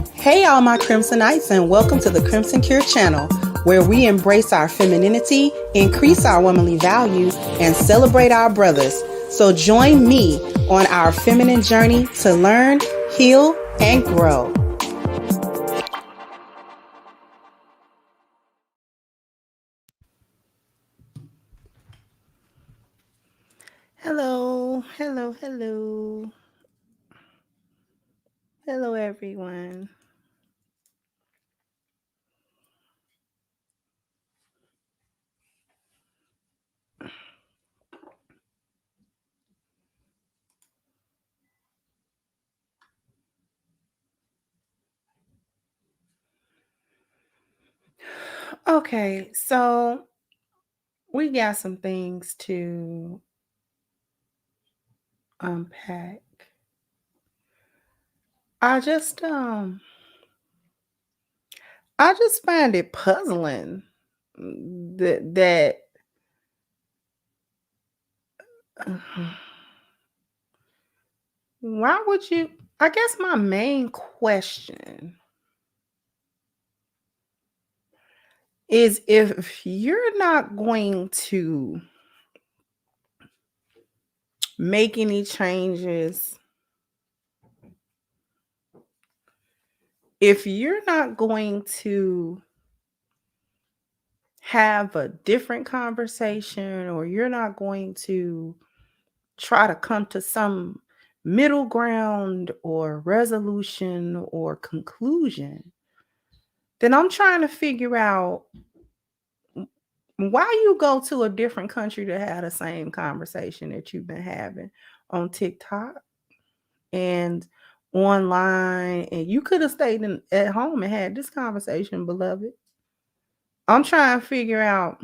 Hey, all my Crimsonites, and welcome to the Crimson Cure channel, where we embrace our femininity, increase our womanly values, and celebrate our brothers. So join me on our feminine journey to learn, heal, and grow. Hello, hello, hello. Hello, everyone. Okay, so we got some things to unpack. I just find it puzzling that why would you? I guess my main question is, if you're not going to make any changes, if you're not going to have a different conversation, or you're not going to try to come to some middle ground or resolution or conclusion, then I'm trying to figure out why you go to a different country to have the same conversation that you've been having on TikTok and online, and you could have stayed at home and had this conversation, beloved. I'm trying to figure out,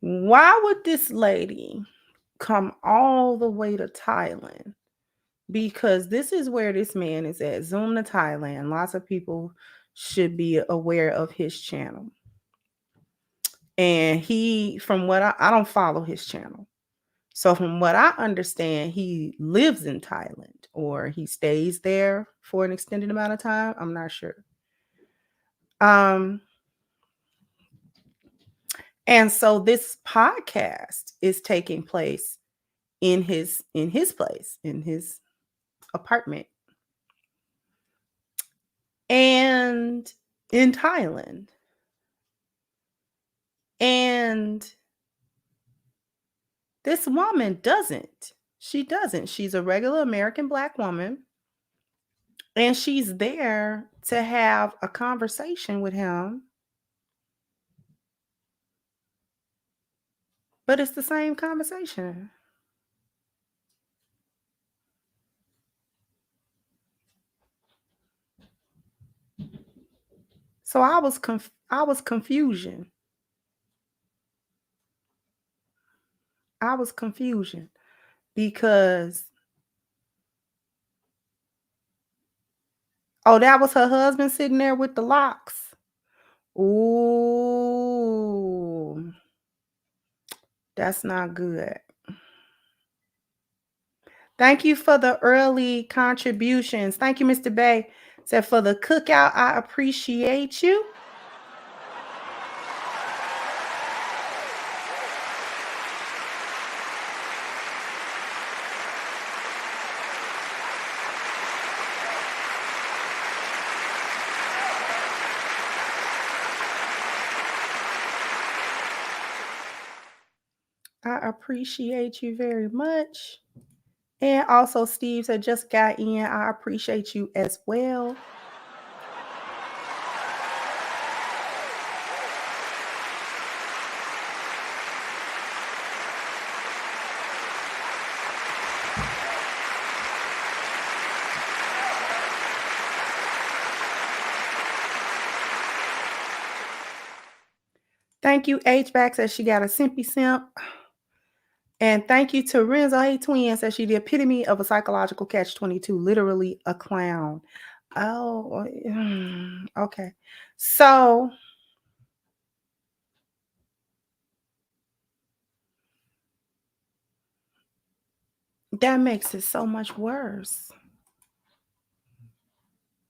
why would this lady come all the way to Thailand? Because this is where this man is at. Zoom to Thailand. Lots of people should be aware of his channel. And from what I don't follow his channel. So from what I understand, he lives in Thailand, or he stays there for an extended amount of time. I'm not sure. And so this podcast is taking place in his place, in his apartment, and in Thailand. And this woman doesn't. She doesn't. She's a regular American Black woman. And she's there to have a conversation with him. But it's the same conversation. So I was confusion. I was confusion because, oh, that was her husband sitting there with the locks. Ooh, that's not good. Thank you for the early contributions. Thank you, Mr. Bay. Said, for the cookout, I appreciate you. I appreciate you very much. And also, Steve said, just got in. I appreciate you as well. Thank you, H-Back says she got a simpy simp. And thank you to Renzo Hey Twin says she the epitome of a psychological catch-22, literally a clown. Oh, okay. So that makes it so much worse.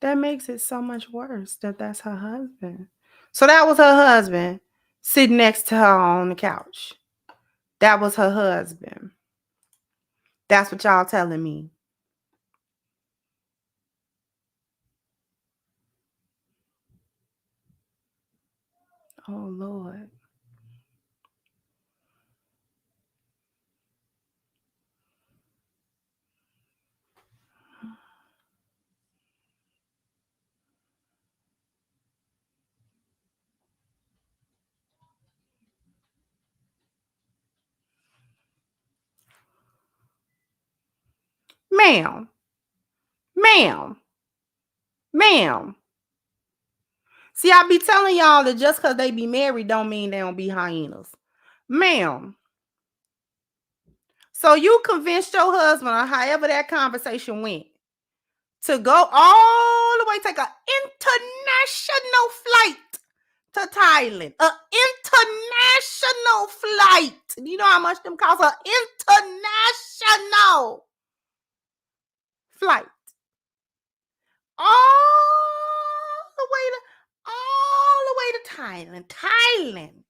That makes it so much worse that that's her husband. So that was her husband sitting next to her on the couch. That was her husband. That's what y'all telling me. Oh, Lord. Ma'am, ma'am, ma'am. See, I be telling y'all that just because they be married don't mean they don't be hyenas. Ma'am. So you convinced your husband, or however that conversation went, to go all the way, take an international flight to Thailand. An international flight. Do you know how much them cost? An international flight. All the way to Thailand. Thailand.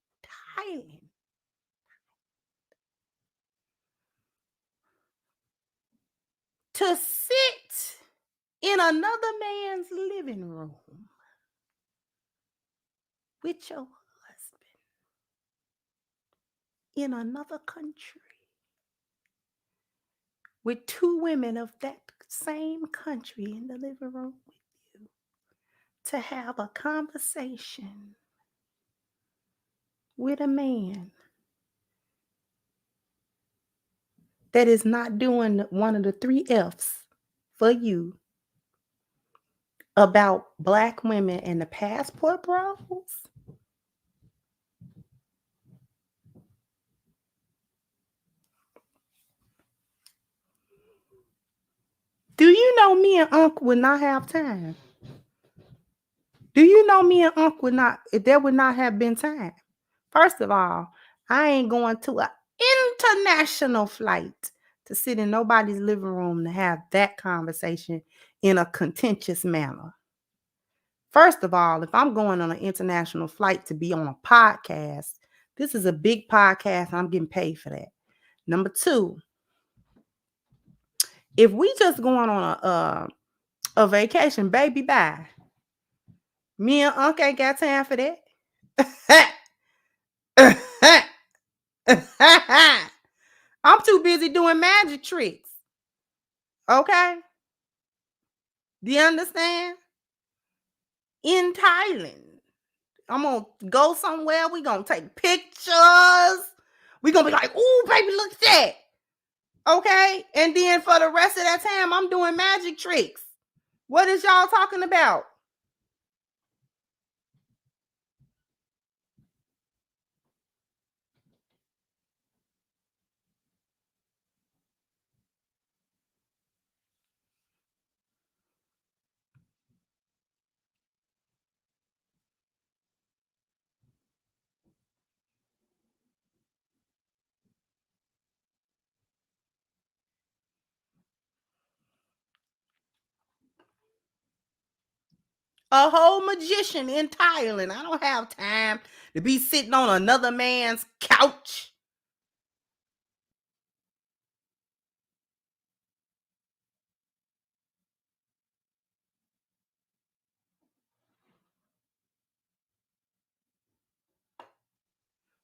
To sit in another man's living room with your husband in another country with two women of that same country in the living room with you to have a conversation with a man that is not doing one of the 3 F's for you about Black women and the passport bros? Do you know me and Uncle would not have time? Do you know me and Uncle would not, there would not have been time? First of all, I ain't going to an international flight to sit in nobody's living room to have that conversation in a contentious manner. First of all, if I'm going on an international flight to be on a podcast, this is a big podcast and I'm getting paid for that. Number 2, if we just going on a vacation, baby, bye. Me and Uncle ain't got time for that. I'm too busy doing magic tricks. Okay? Do you understand? In Thailand. I'm going to go somewhere. We're going to take pictures. We're going to be like, ooh, baby, look at that. Okay? And then for the rest of that time, I'm doing magic tricks. What is y'all talking about? A whole magician in Thailand. I don't have time to be sitting on another man's couch.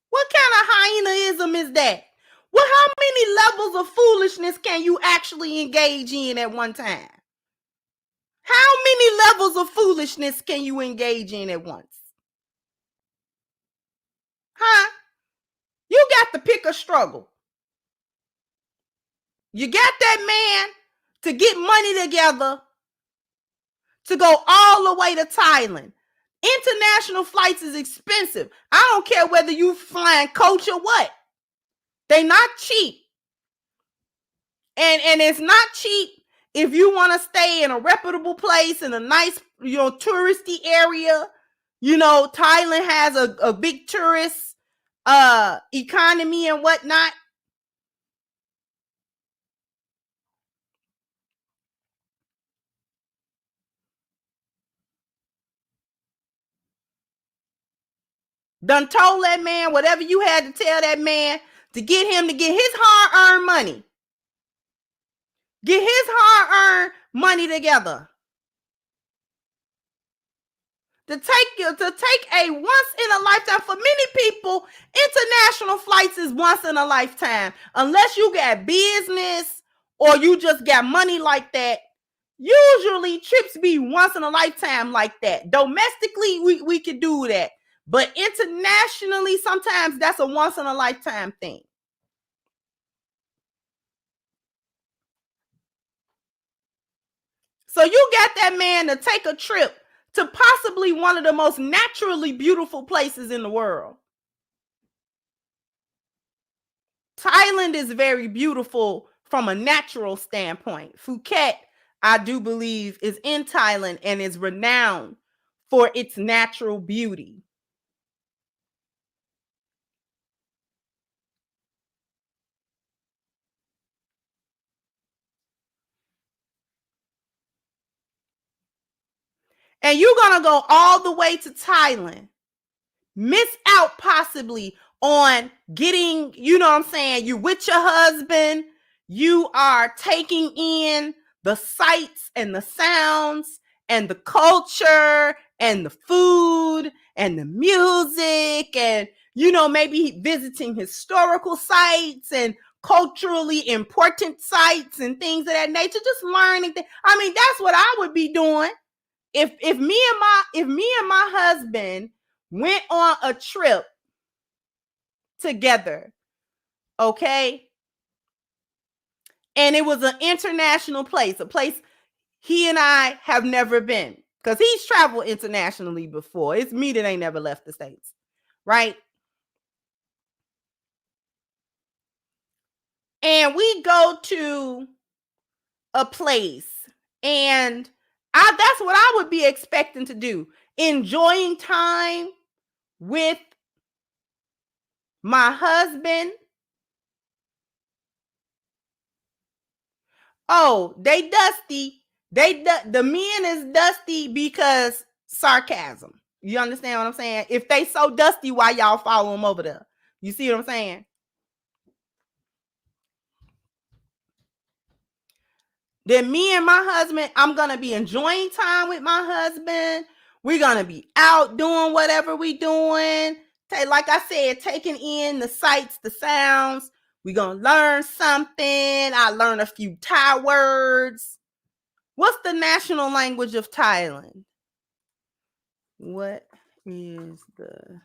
What kind of hyenaism is that? Well, how many levels of foolishness can you actually engage in at one time? How many levels of foolishness can you engage in at once? Huh? You got to pick a struggle. You got that man to get money together to go all the way to Thailand. International flights is expensive. I don't care whether you flying coach or what. They not cheap. And it's not cheap if you want to stay in a reputable place in a nice, touristy area. Thailand has a big tourist economy and whatnot. Done told that man whatever you had to tell that man to get him to get his hard-earned money. Get his hard-earned money together. To take a once in a lifetime, for many people, international flights is once in a lifetime. Unless you got business or you just got money like that, usually trips be once in a lifetime like that. Domestically, we could do that. But internationally, sometimes that's a once in a lifetime thing. So you got that man to take a trip to possibly one of the most naturally beautiful places in the world. Thailand is very beautiful from a natural standpoint. Phuket, I do believe, is in Thailand and is renowned for its natural beauty. And you're going to go all the way to Thailand, miss out possibly on getting, you know what I'm saying, you're with your husband, you are taking in the sights and the sounds and the culture and the food and the music and, you know, maybe visiting historical sites and culturally important sites and things of that nature, just learning. I mean, that's what I would be doing. If me and my husband went on a trip together, okay, and it was an international place, a place he and I have never been, because he's traveled internationally before. It's me that ain't never left the States, right? And we go to a place, and that's what I would be expecting to do, enjoying time with my husband. Oh, they dusty. The men is dusty because sarcasm. You understand what I'm saying? If they so dusty, why y'all follow them over there? You see what I'm saying? Then me and my husband, I'm gonna be enjoying time with my husband. We're gonna be out doing whatever we doing. Like I said, taking in the sights, the sounds. We're gonna learn something. I learn a few Thai words. What's the national language of Thailand? What is the...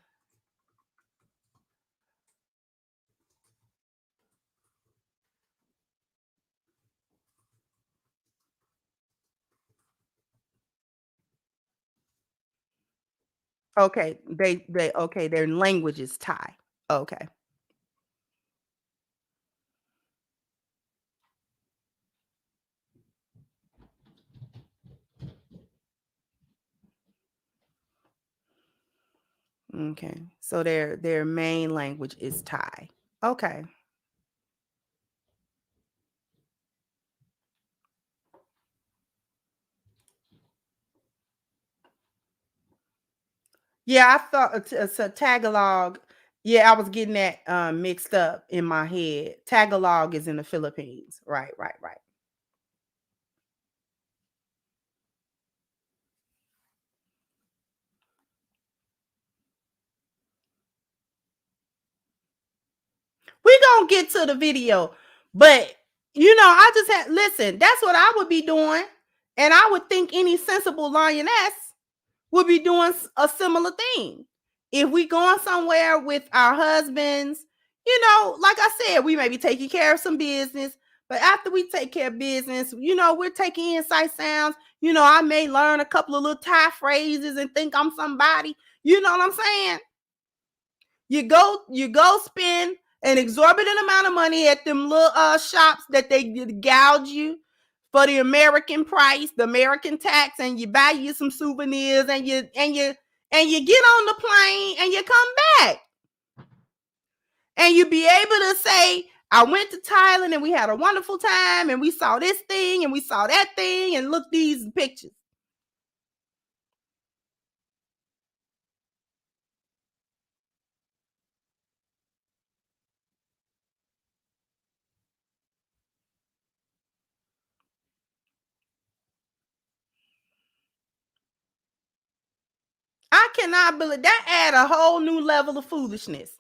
Okay, they okay, their language is Thai. Okay. Okay. So their main language is Thai. Okay. Yeah, I thought it's a Tagalog. Yeah, I was getting that mixed up in my head. Tagalog is in the Philippines. Right, right, right. We gonna get to the video, but you know, I just had listen. That's what I would be doing, and I would think any sensible lioness would be doing a similar thing. If we going somewhere with our husbands, you know, like I said, we may be taking care of some business, but after we take care of business, you know, we're taking in sight sounds. You know, I may learn a couple of little Thai phrases and think I'm somebody. You know what I'm saying? You go spend an exorbitant amount of money at them little shops that they gouge you for the American price, the American tax, and you buy you some souvenirs and you get on the plane and you come back. And you be able to say, I went to Thailand and we had a wonderful time and we saw this thing and we saw that thing and look these pictures. I cannot believe that add a whole new level of foolishness.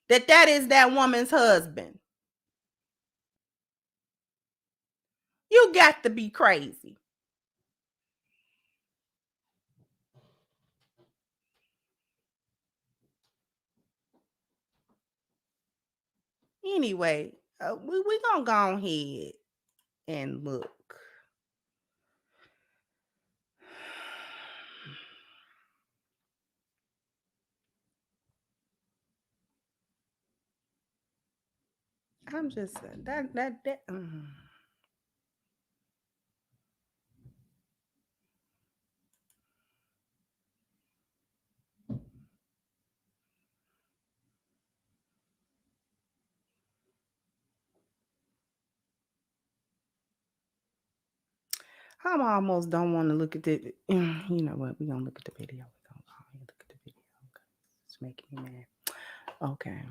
That is that woman's husband. You got to be crazy. Anyway, we gonna go ahead and look. I'm just that. I almost don't want to look at it. You know what? We're gonna look at the video. We're gonna go ahead and look at the video. It's making me mad. Okay.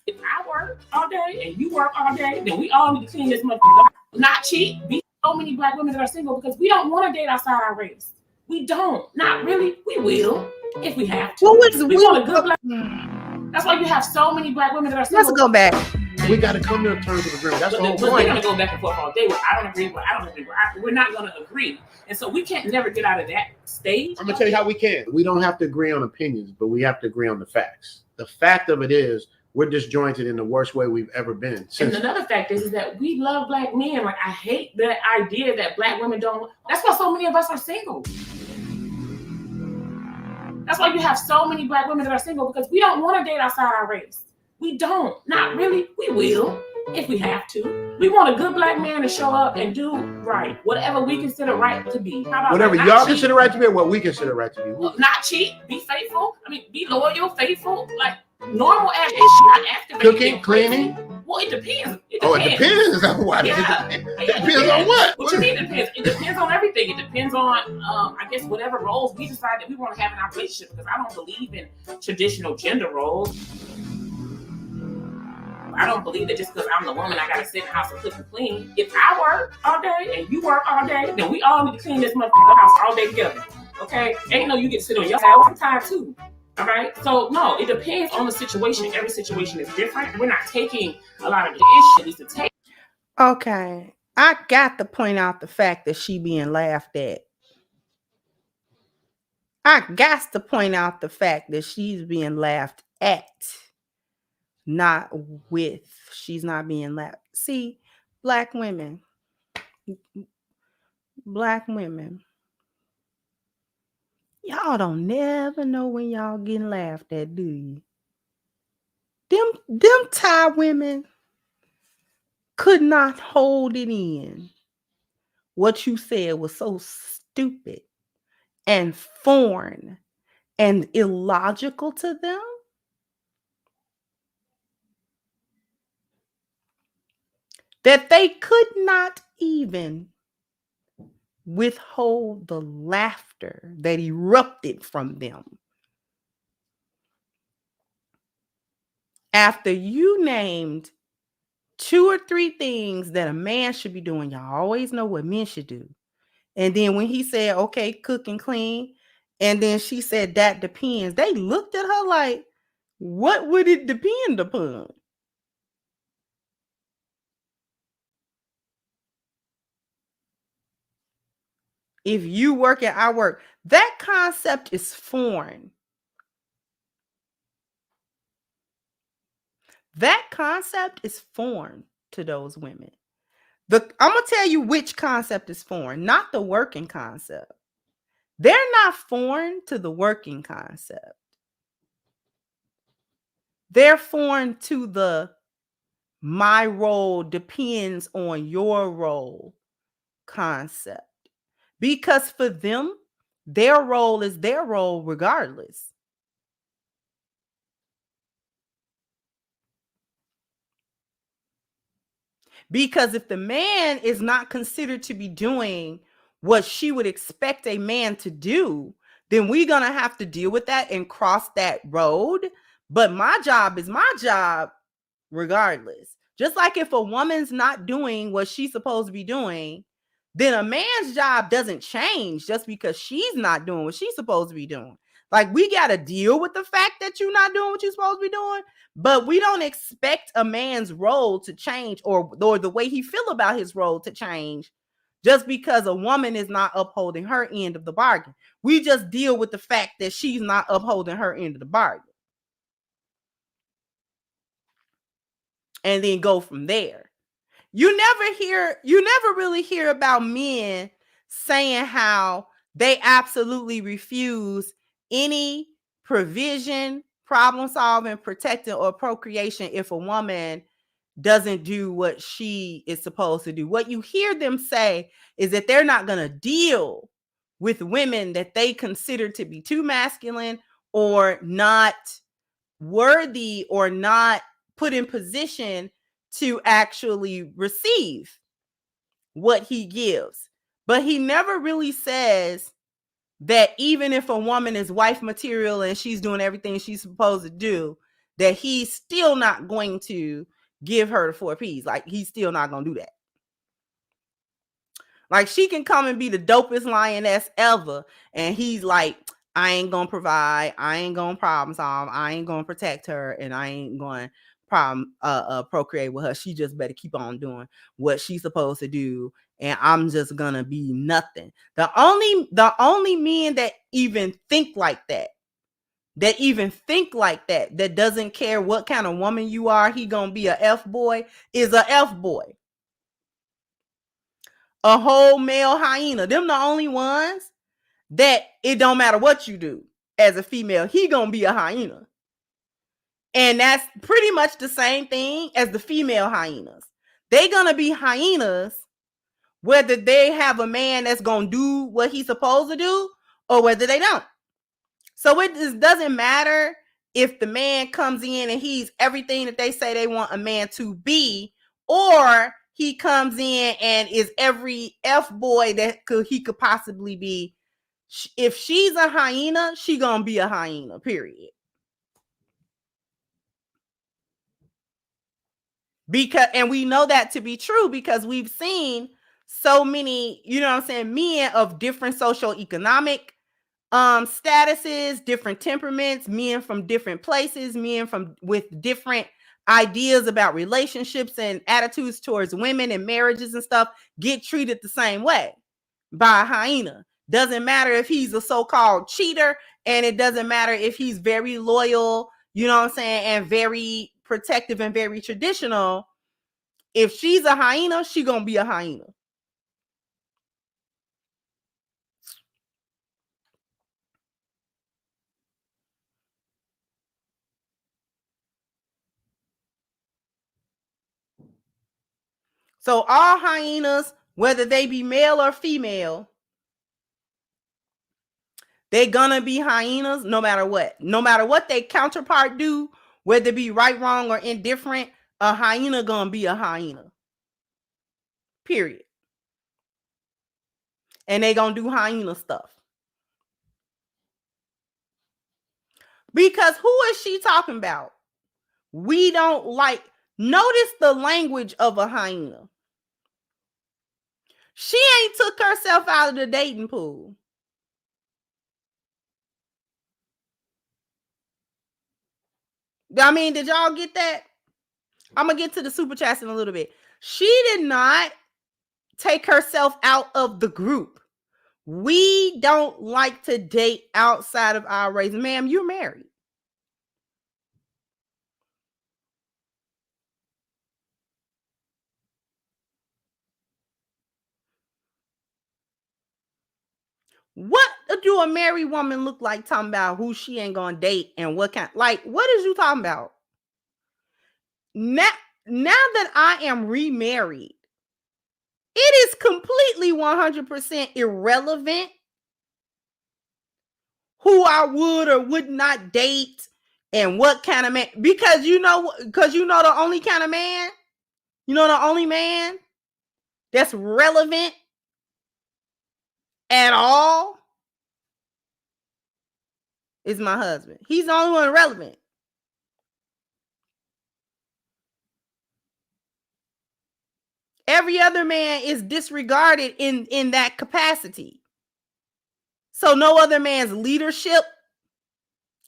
If I work all day and you work all day, then we all need to clean this motherfucker. Not cheat. Be so many black women that are single because we don't want to date outside our race. We don't. Not really. We will if we have to. We want a good black. That's why you have so many black women that are single. Let's go back. We got to come to terms with agreement. That's the whole point. We're going to go back and forth all day. I don't agree. I don't agree. We're not going to agree. And so we can't never get out of that stage. I'm going to tell you how we can. We don't have to agree on opinions, but we have to agree on the facts. The fact of it is we're disjointed in the worst way we've ever been. And another fact is that we love black men. Like, I hate that idea that black women don't. That's why so many of us are single. That's why you have so many black women that are single because we don't want to date outside our race. We don't. Not really. We will if we have to. We want a good black man to show up and do right. Whatever we consider right to be. How about whatever y'all consider right to be or what we consider right to be. Not cheat. Be faithful. I mean, be loyal, faithful. Like normal ass shit. Cooking, cleaning. Well, it depends. It depends on what. Yeah. It depends on what. What you mean it depends? It depends on everything. It depends on, I guess, whatever roles we decide that we want to have in our relationship. Because I don't believe in traditional gender roles. I don't believe that just because I'm the woman, I gotta sit in the house and cook and clean. If I work all day and you work all day, then we all need to clean this motherfucking house all day together. Okay? Ain't no you get to sit on your side one time too. All right? So no, it depends on the situation. Every situation is different. We're not taking a lot of the issues to take. Okay. I got to point out the fact that she being laughed at. I got to point out the fact that she's being laughed at. Not with. She's not being laughed. See, black women. Y'all don't never know when y'all getting laughed at, do you? Them Thai women could not hold it in. What you said was so stupid and foreign and illogical to them. That they could not even withhold the laughter that erupted from them. After you named 2 or 3 things that a man should be doing, y'all always know what men should do. And then when he said, okay, cook and clean, and then she said, that depends. They looked at her like, what would it depend upon? If you work and I work, that concept is foreign. That concept is foreign to those women. I'm going to tell you which concept is foreign, not the working concept. They're not foreign to the working concept. They're foreign to the my role depends on your role concept. Because for them, their role is their role regardless. Because if the man is not considered to be doing what she would expect a man to do, then we're going to have to deal with that and cross that road. But my job is my job regardless. Just like if a woman's not doing what she's supposed to be doing, then a man's job doesn't change just because she's not doing what she's supposed to be doing. Like, we got to deal with the fact that you're not doing what you're supposed to be doing, but we don't expect a man's role to change or the way he feel about his role to change just because a woman is not upholding her end of the bargain. We just deal with the fact that she's not upholding her end of the bargain. And then go from there. You never really hear about men saying how they absolutely refuse any provision, problem solving, protecting, or procreation if a woman doesn't do what she is supposed to do. What you hear them say is that they're not going to deal with women that they consider to be too masculine or not worthy or not put in position to actually receive what he gives. But he never really says that even if a woman is wife material and she's doing everything she's supposed to do, that he's still not going to give her the 4 P's. Like, he's still not going to do that. Like, she can come and be the dopest lioness ever, and he's like, I ain't going to provide, I ain't going to problem solve, I ain't going to protect her, and I ain't going to procreate with her. She just better keep on doing what she's supposed to do, and I'm just gonna be nothing. The only men that even think like that, that doesn't care what kind of woman you are, he gonna be a F-boy, is a F-boy. A whole male hyena. Them the only ones that it don't matter what you do as a female, he gonna be a hyena. And that's pretty much the same thing as the female hyenas. They gonna be hyenas whether they have a man that's gonna do what he's supposed to do or whether they don't. So it just doesn't matter if the man comes in and he's everything that they say they want a man to be, or he comes in and is every F-boy that he could possibly be. If she's a hyena, she gonna be a hyena, period. And we know that to be true because we've seen so many, men of different socioeconomic statuses, different temperaments, men from different places, men with different ideas about relationships and attitudes towards women and marriages and stuff get treated the same way by a hyena. Doesn't matter if he's a so-called cheater, and it doesn't matter if he's very loyal, and very protective and very traditional. If she's a hyena, she gonna be a hyena. So all hyenas, whether they be male or female, they're gonna be hyenas no matter what. No matter what they counterpart do, whether it be right, wrong, or indifferent, a hyena gonna be a hyena. Period. And they gonna do hyena stuff. Because who is she talking about? We don't like. Notice the language of a hyena. She ain't took herself out of the dating pool. I mean, did y'all get that? I'm going to get to the super chats in a little bit. She did not take herself out of the group. We don't like to date outside of our race. Ma'am, you're married. What do a married woman look like talking about who she ain't gonna date and what kind? Like, what is you talking about? Now that I am remarried, it is completely 100% irrelevant who I would or would not date and what kind of man. Because the only kind of man, the only man that's relevant at all is my husband. He's the only one relevant. Every other man is disregarded in that capacity. So no other man's leadership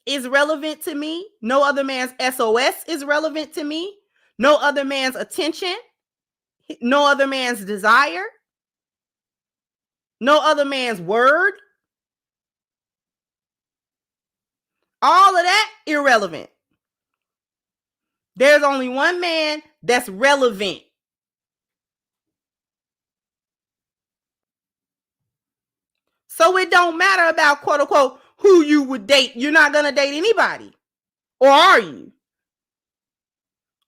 is relevant to me. No other man's SOS is relevant to me. No other man's attention. No other man's desire. No other man's word. All of that irrelevant. There's only one man that's relevant. So it don't matter about, quote unquote, who you would date. You're not going to date anybody. Or are you?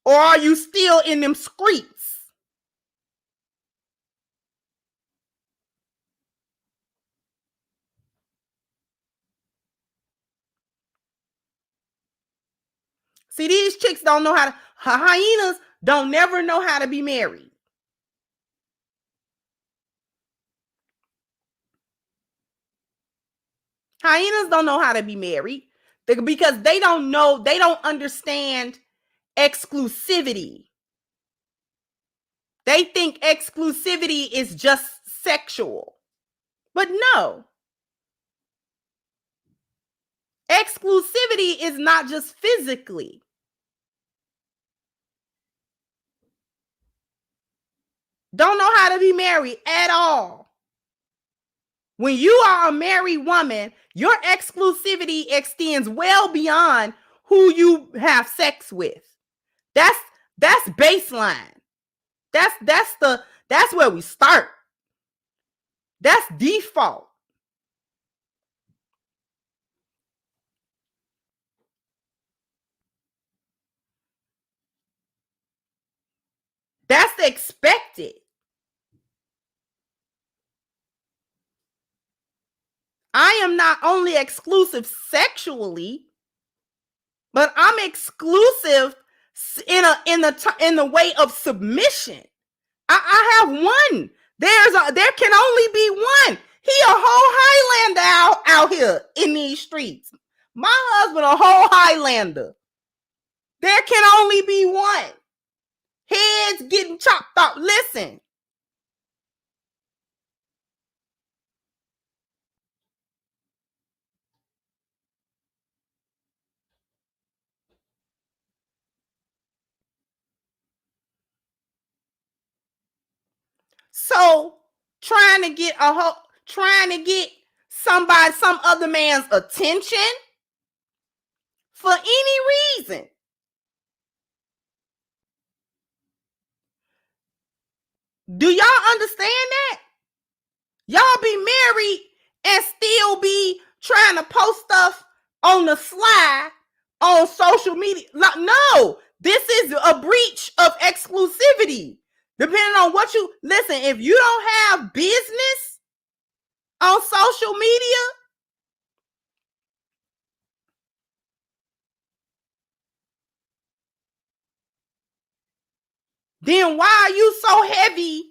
Or are you still in them streets? See, these chicks don't know how to, hyenas don't never know how to be married. Hyenas don't know how to be married because they don't understand exclusivity. They think exclusivity is just sexual. But no. Exclusivity is not just physically. Don't know how to be married at all. When you are a married woman, your exclusivity extends well beyond who you have sex with. That's baseline. That's where we start. That's default. That's expected. I am not only exclusive sexually, but I'm exclusive in the way of submission. I have one. There can only be one. He a whole Highlander out here in these streets. My husband a whole Highlander. There can only be one. Heads getting chopped off. Listen. So trying to get some other man's attention for any reason. Do y'all understand that? Y'all be married and still be trying to post stuff on the sly on social media. No, this is a breach of exclusivity. Depending on what you listen, if you don't have business on social media, then why are you so heavy?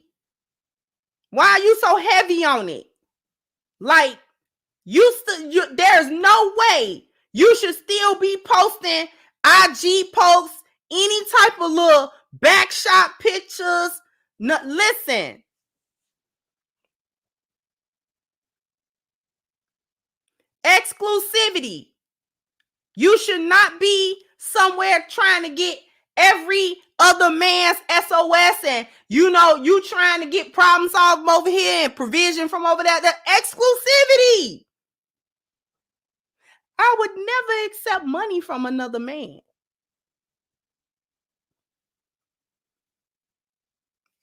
Why are you so heavy on it? Like there's no way you should still be posting IG posts, any type of little backshot pictures. No, listen. Exclusivity. You should not be somewhere trying to get every other man's SOS and you trying to get problem solved from over here and provision from over there. The exclusivity. I would never accept money from another man.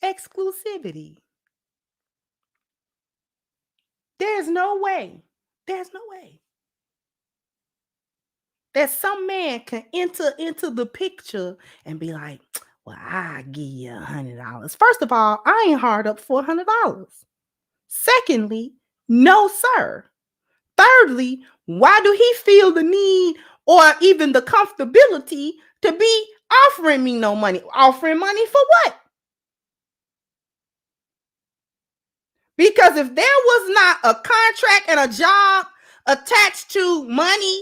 Exclusivity. There's no way that some man can enter into the picture and be like, well, I'll give you $100. First of all, I ain't hard up for $100. Secondly, no, sir. Thirdly, why do he feel the need or even the comfortability to be offering me no money? Offering money for what? Because if there was not a contract and a job attached to money,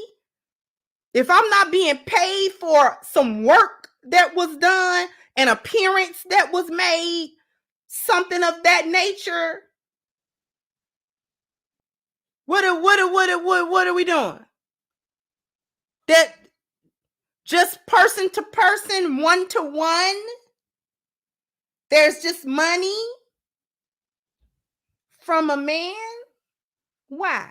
if I'm not being paid for some work that was done, an appearance that was made, something of that nature. What are we doing? That just person to person, one to one. There's just money from a man. Why?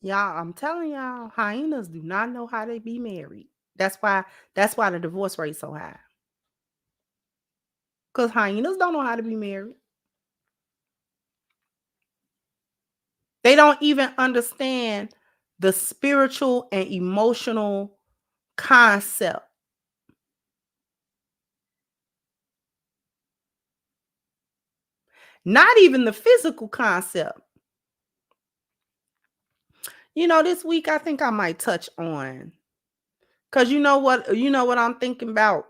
Y'all, I'm telling y'all, hyenas do not know how to be married. That's why the divorce rate's so high. Because hyenas don't know how to be married. They don't even understand the spiritual and emotional concept. Not even the physical concept. You know, this week I think I might touch on, because you know what I'm thinking about?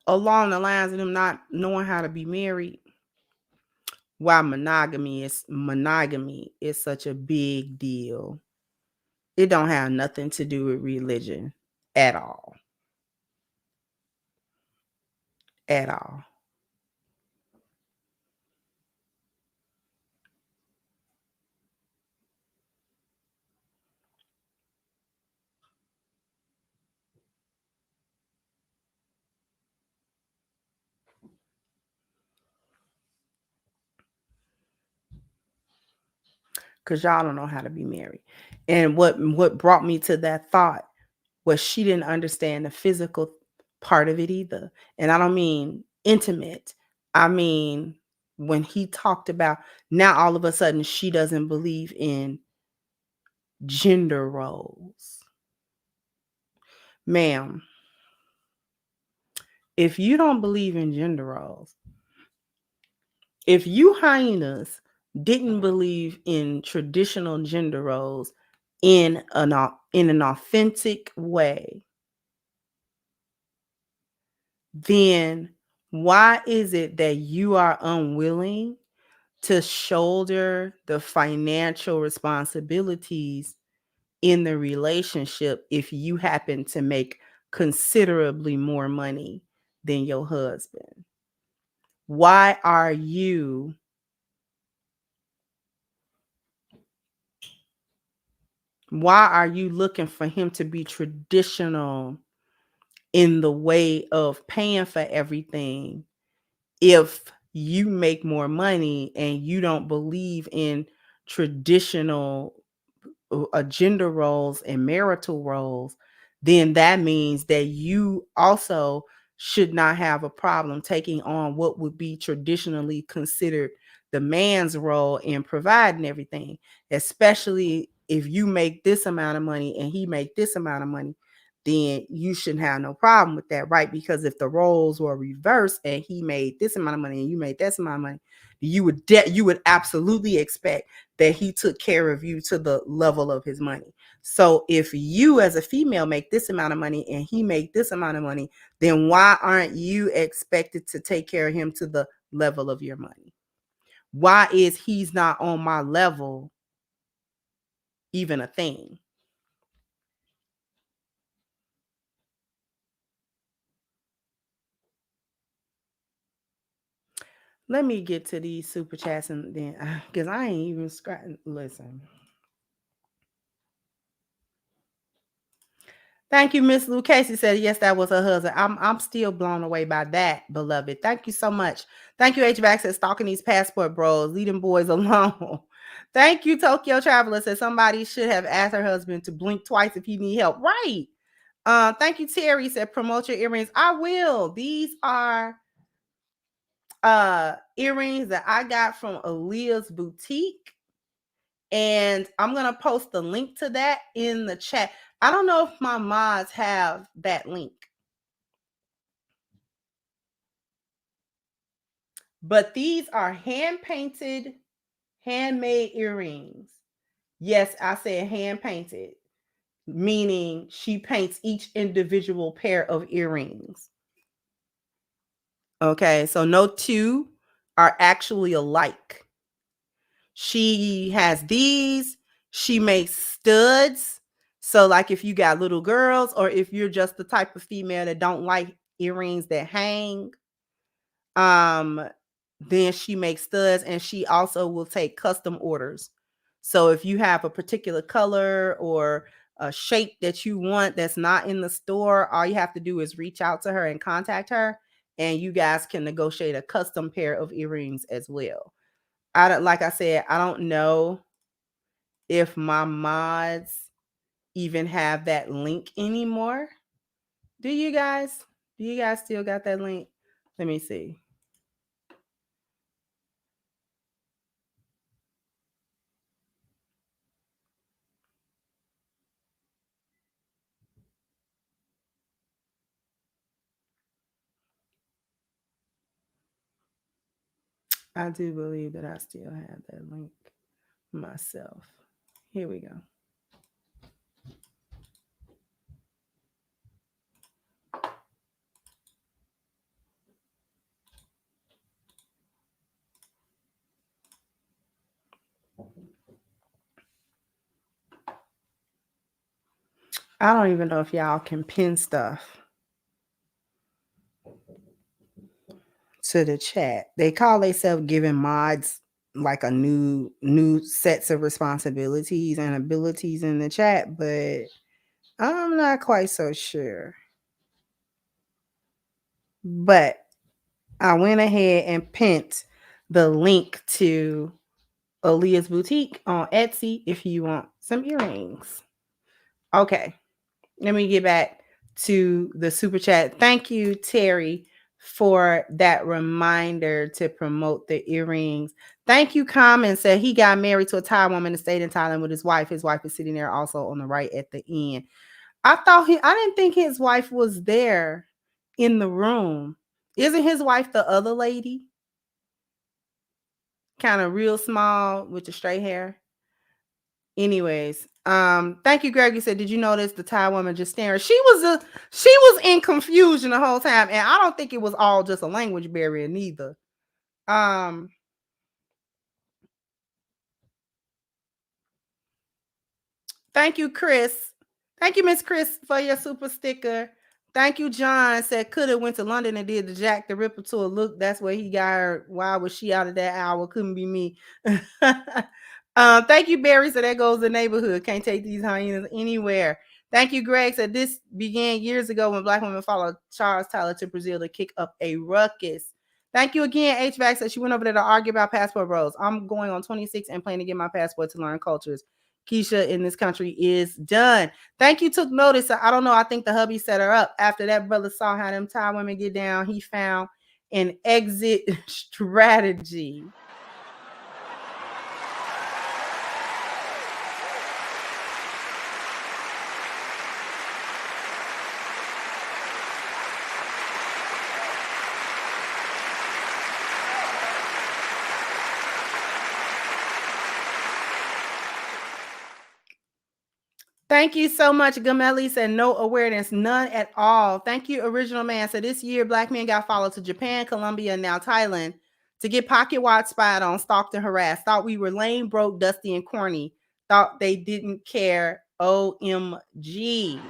Along the lines of them not knowing how to be married. Why monogamy is such a big deal. It don't have nothing to do with religion at all. At all. Because y'all don't know how to be married. And what brought me to that thought was she didn't understand the physical part of it either. And I don't mean intimate. I mean, when he talked about, now all of a sudden she doesn't believe in gender roles. Ma'am, if you don't believe in gender roles, if you hyenas didn't believe in traditional gender roles in an authentic way, then why is it that you are unwilling to shoulder the financial responsibilities in the relationship if you happen to make considerably more money than your husband? Why are you looking for him to be traditional in the way of paying for everything if you make more money and you don't believe in traditional gender roles and marital roles? Then that means that you also should not have a problem taking on what would be traditionally considered the man's role in providing everything, especially if you make this amount of money and he make this amount of money. Then you shouldn't have no problem with that, right? Because if the roles were reversed and he made this amount of money and you made this amount of money, you would absolutely expect that he took care of you to the level of his money. So if you as a female make this amount of money and he make this amount of money, then why aren't you expected to take care of him to the level of your money? Why is he's not on my level even a thing? Let me get to these super chats and then, because I ain't even scratching. Listen. Thank you, Miss Lou. Casey said, yes, that was her husband. I'm still blown away by that, beloved. Thank you so much. Thank you, HVAC said, stalking these passport bros, leave them boys alone. Thank you, Tokyo Traveler said, somebody should have asked her husband to blink twice if he need help. Right. Thank you, Terry. Said promote your earrings. I will. These are earrings that I got from Aaliyah's boutique. And I'm going to post the link to that in the chat. I don't know if my mods have that link. But these are hand-painted, handmade earrings. Yes, I said hand-painted, meaning she paints each individual pair of earrings. Okay, so no two are actually alike. She has these. She makes studs. So like if you got little girls or if you're just the type of female that don't like earrings that hang, then she makes studs, and she also will take custom orders. So if you have a particular color or a shape that you want that's not in the store, all you have to do is reach out to her and contact her, and you guys can negotiate a custom pair of earrings as well. Like I said, I don't know if my mods even have that link anymore. Do you guys still got that link? Let me see. I do believe that I still have that link myself. Here we go. I don't even know if y'all can pin stuff to the chat. They call themselves giving mods like a new sets of responsibilities and abilities in the chat, but I'm not quite so sure. But I went ahead and pinned the link to Aaliyah's boutique on Etsy if you want some earrings. Okay, let me get back to the super chat. Thank you, Terry, for that reminder to promote the earrings. Thank you, Common said he got married to a Thai woman and stayed in Thailand with his wife. His wife is sitting there also on the right at the end. I didn't think his wife was there in the room. Isn't his wife the other lady? Kind of real small with the straight hair. Anyways, thank you, Greg. You said, did you notice the Thai woman just staring? She was in confusion the whole time, and I don't think it was all just a language barrier neither. Thank you, Chris. Thank you, Miss Chris, for your super sticker. Thank you, John. Said could have went to London and did the Jack the Ripper tour. Look, that's where he got her. Why was she out of that hour? Couldn't be me. Thank you, Barry. So there goes the neighborhood. Can't take these hyenas anywhere. Thank you, Greg. Said this began years ago when Black women followed Charles Tyler to Brazil to kick up a ruckus. Thank you again, HVAC. Said she went over there to argue about passport roles. I'm going on 26 and planning to get my passport to learn cultures. Keisha in this country is done. Thank you. Took notice. I don't know. I think the hubby set her up. After that brother saw how them Thai women get down, he found an exit strategy. Thank you so much, Gamelli said no awareness, none at all. Thank you, Original Man. So this year, Black men got followed to Japan, Colombia, and now Thailand to get pocket watch spied on, stalked and harassed. Thought we were lame, broke, dusty, and corny. Thought they didn't care. OMG.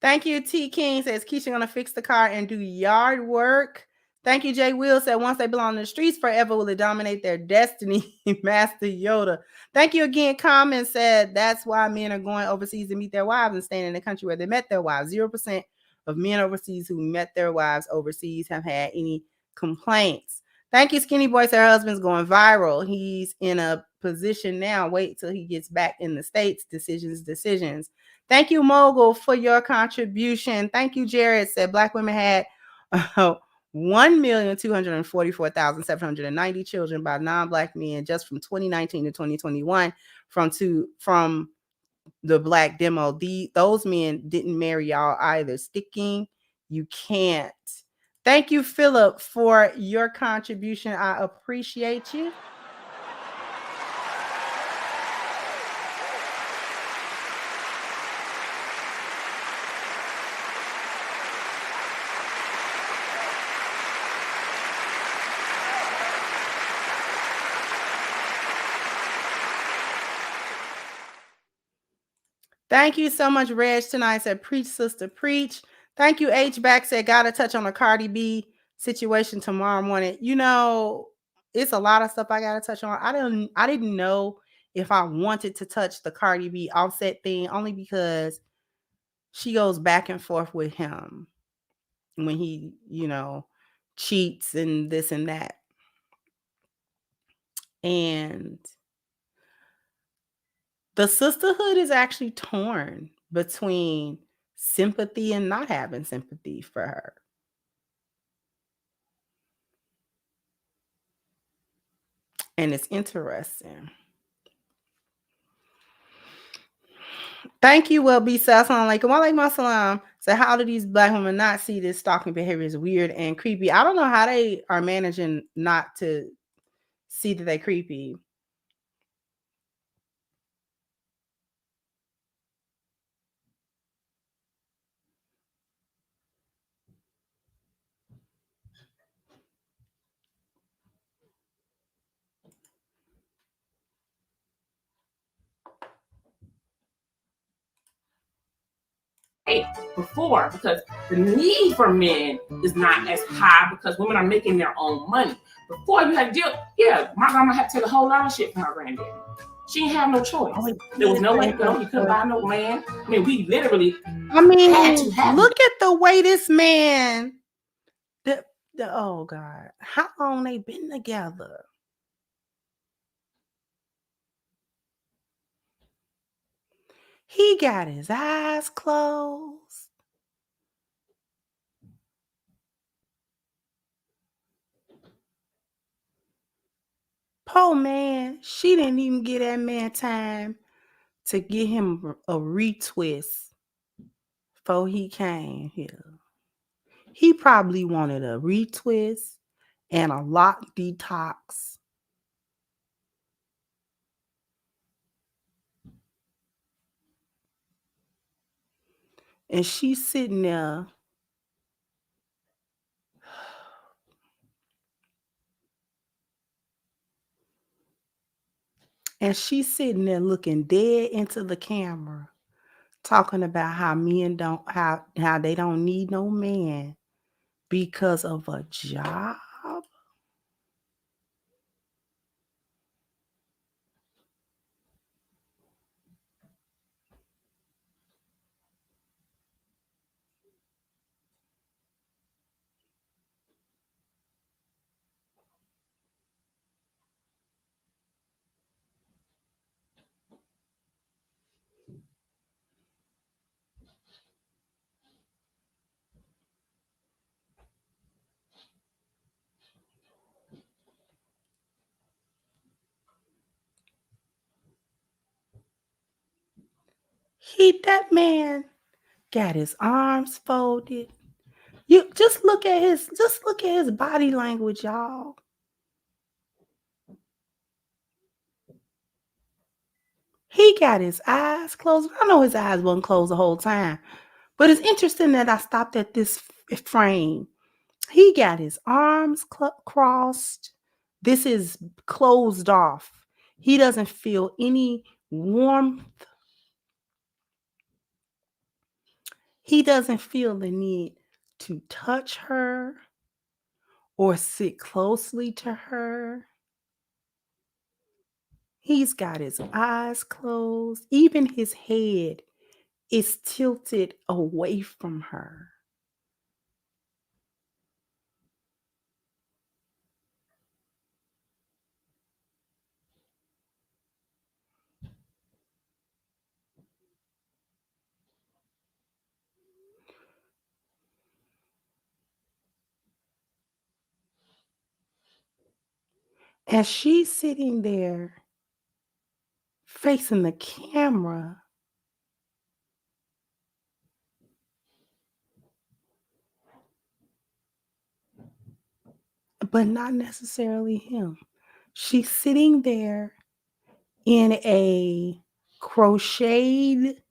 Thank you, T. King says Keisha gonna fix the car and do yard work. Thank you, Jay Will said, once they belong in the streets forever, will it dominate their destiny? Master Yoda. Thank you again. Common said, that's why men are going overseas to meet their wives and staying in the country where they met their wives. 0% of men overseas who met their wives overseas have had any complaints. Thank you, Skinny Boy said her husband's going viral. He's in a position now. Wait till he gets back in the States. Decisions. Thank you, Mogul, for your contribution. Thank you, Jared said Black women had 1,244,790 children by non-Black men just from 2019 to 2021 from the Black demo. Those men didn't marry y'all either. Sticking, you can't. Thank you, Philip, for your contribution. I appreciate you. Thank you so much, Reg. Tonight said, preach, sister, preach. Thank you, H. Back said, gotta touch on the Cardi B situation tomorrow morning. You know, it's a lot of stuff I gotta touch on. I didn't know if I wanted to touch the Cardi B Offset thing, only because she goes back and forth with him when he, cheats and this and that. And the sisterhood is actually torn between sympathy and not having sympathy for her. And it's interesting. Thank you, Will be Assalamu alaikum. Wa alaikum assalam. So how do these Black women not see this stalking behavior is weird and creepy? I don't know how they are managing not to see that they're creepy. Before, because the need for men is not as high because women are making their own money. Before you had to deal, my grandma had to take a whole lot of shit from her granddaddy. She didn't have no choice. There was no way to go. You couldn't buy no land. I mean, we literally look at the way this man, oh God, how long they been together? He got his eyes closed. Poor man, she didn't even give that man time to get him a retwist before he came here. He probably wanted a retwist and a lock detox. And she's sitting there. And she's sitting there looking dead into the camera, talking about how men how they don't need no man because of a job. That man got his arms folded. You just look at his body language, y'all. He got his eyes closed. I know his eyes wasn't closed the whole time, but it's interesting that I stopped at this frame. He got his arms crossed. This is closed off. He doesn't feel any warmth. He doesn't feel the need to touch her or sit closely to her. He's got his eyes closed. Even his head is tilted away from her. As she's sitting there facing the camera, but not necessarily him. She's sitting there in a crocheted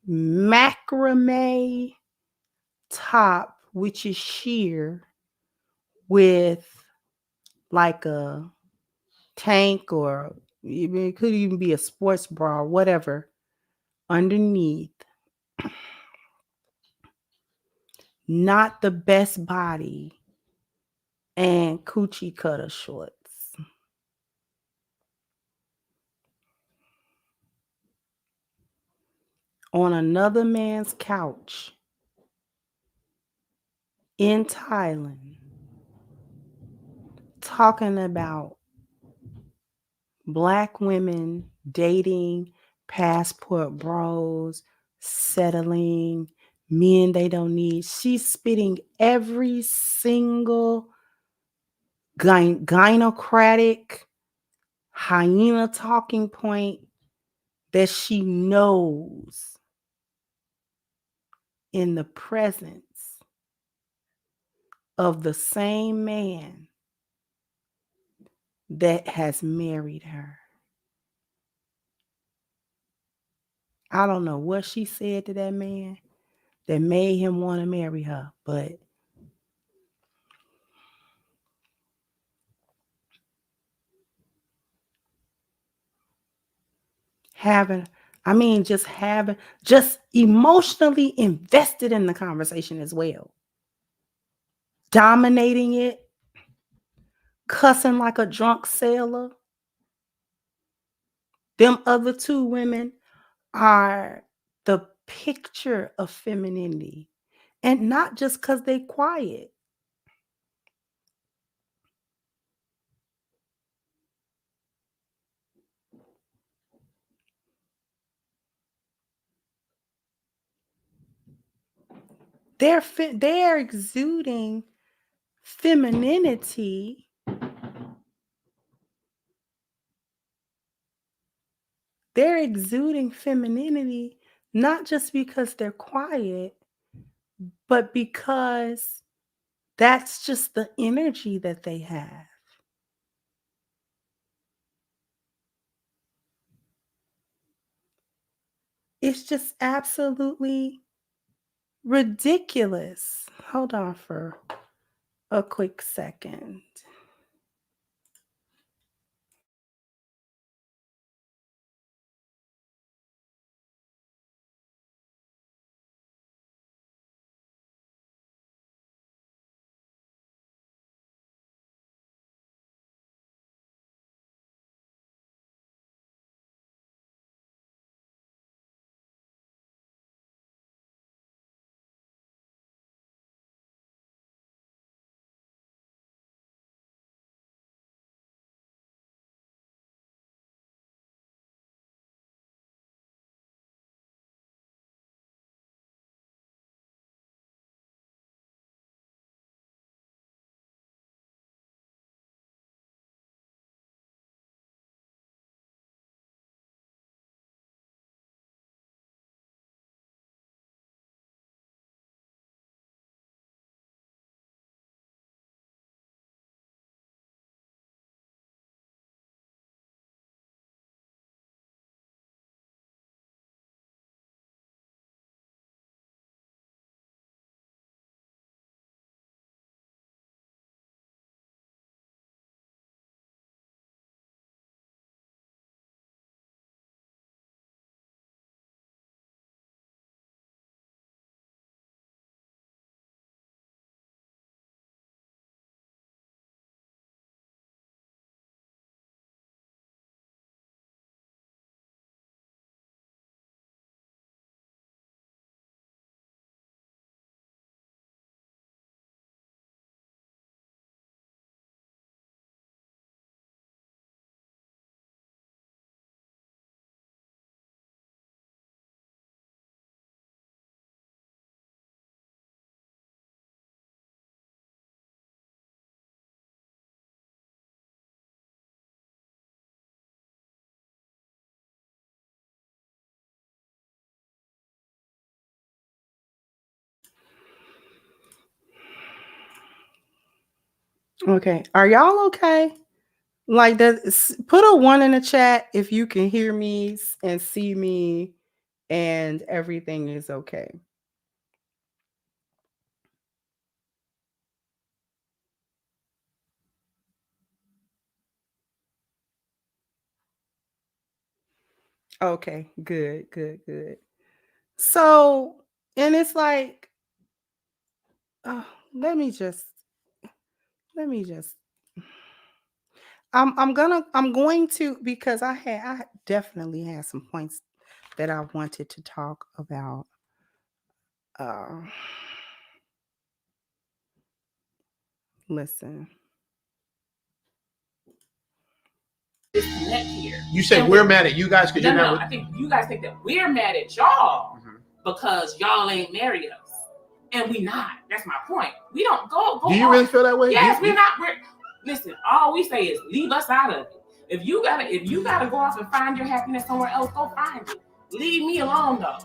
macrame top, which is sheer, with like a tank, or even it could even be a sports bra or whatever underneath. Not the best body, and coochie cutter shorts. On another man's couch in Thailand, talking about Black women dating, passport bros, settling, men they don't need. She's spitting every single gynocratic hyena talking point that she knows in the presence of the same man that has married her. I don't know what she said to that man that made him want to marry her, but just emotionally invested in the conversation as well. Dominating it, cussing like a drunk sailor. Them other two women are the picture of femininity. And not just because they quiet. They're exuding femininity. They're exuding femininity not just because they're quiet, but because that's just the energy that they have. It's just absolutely ridiculous. Hold on for a quick second. Okay. Are y'all okay? Like that, put a 1 in the chat if you can hear me and see me and everything is okay. Okay, good, good, good. So, and it's like, oh, let me just I'm going to, because I definitely had some points that I wanted to talk about. Listen. Disconnect here. You said we're mad at you guys because No, you're no, not. I think you guys think that we're mad at y'all because y'all ain't married us, and we not. That's my point. We don't go. Do you really feel that way? Yes, we're not. Listen. All we say is leave us out of it. If you gotta go off and find your happiness somewhere else, go find it. Leave me alone though.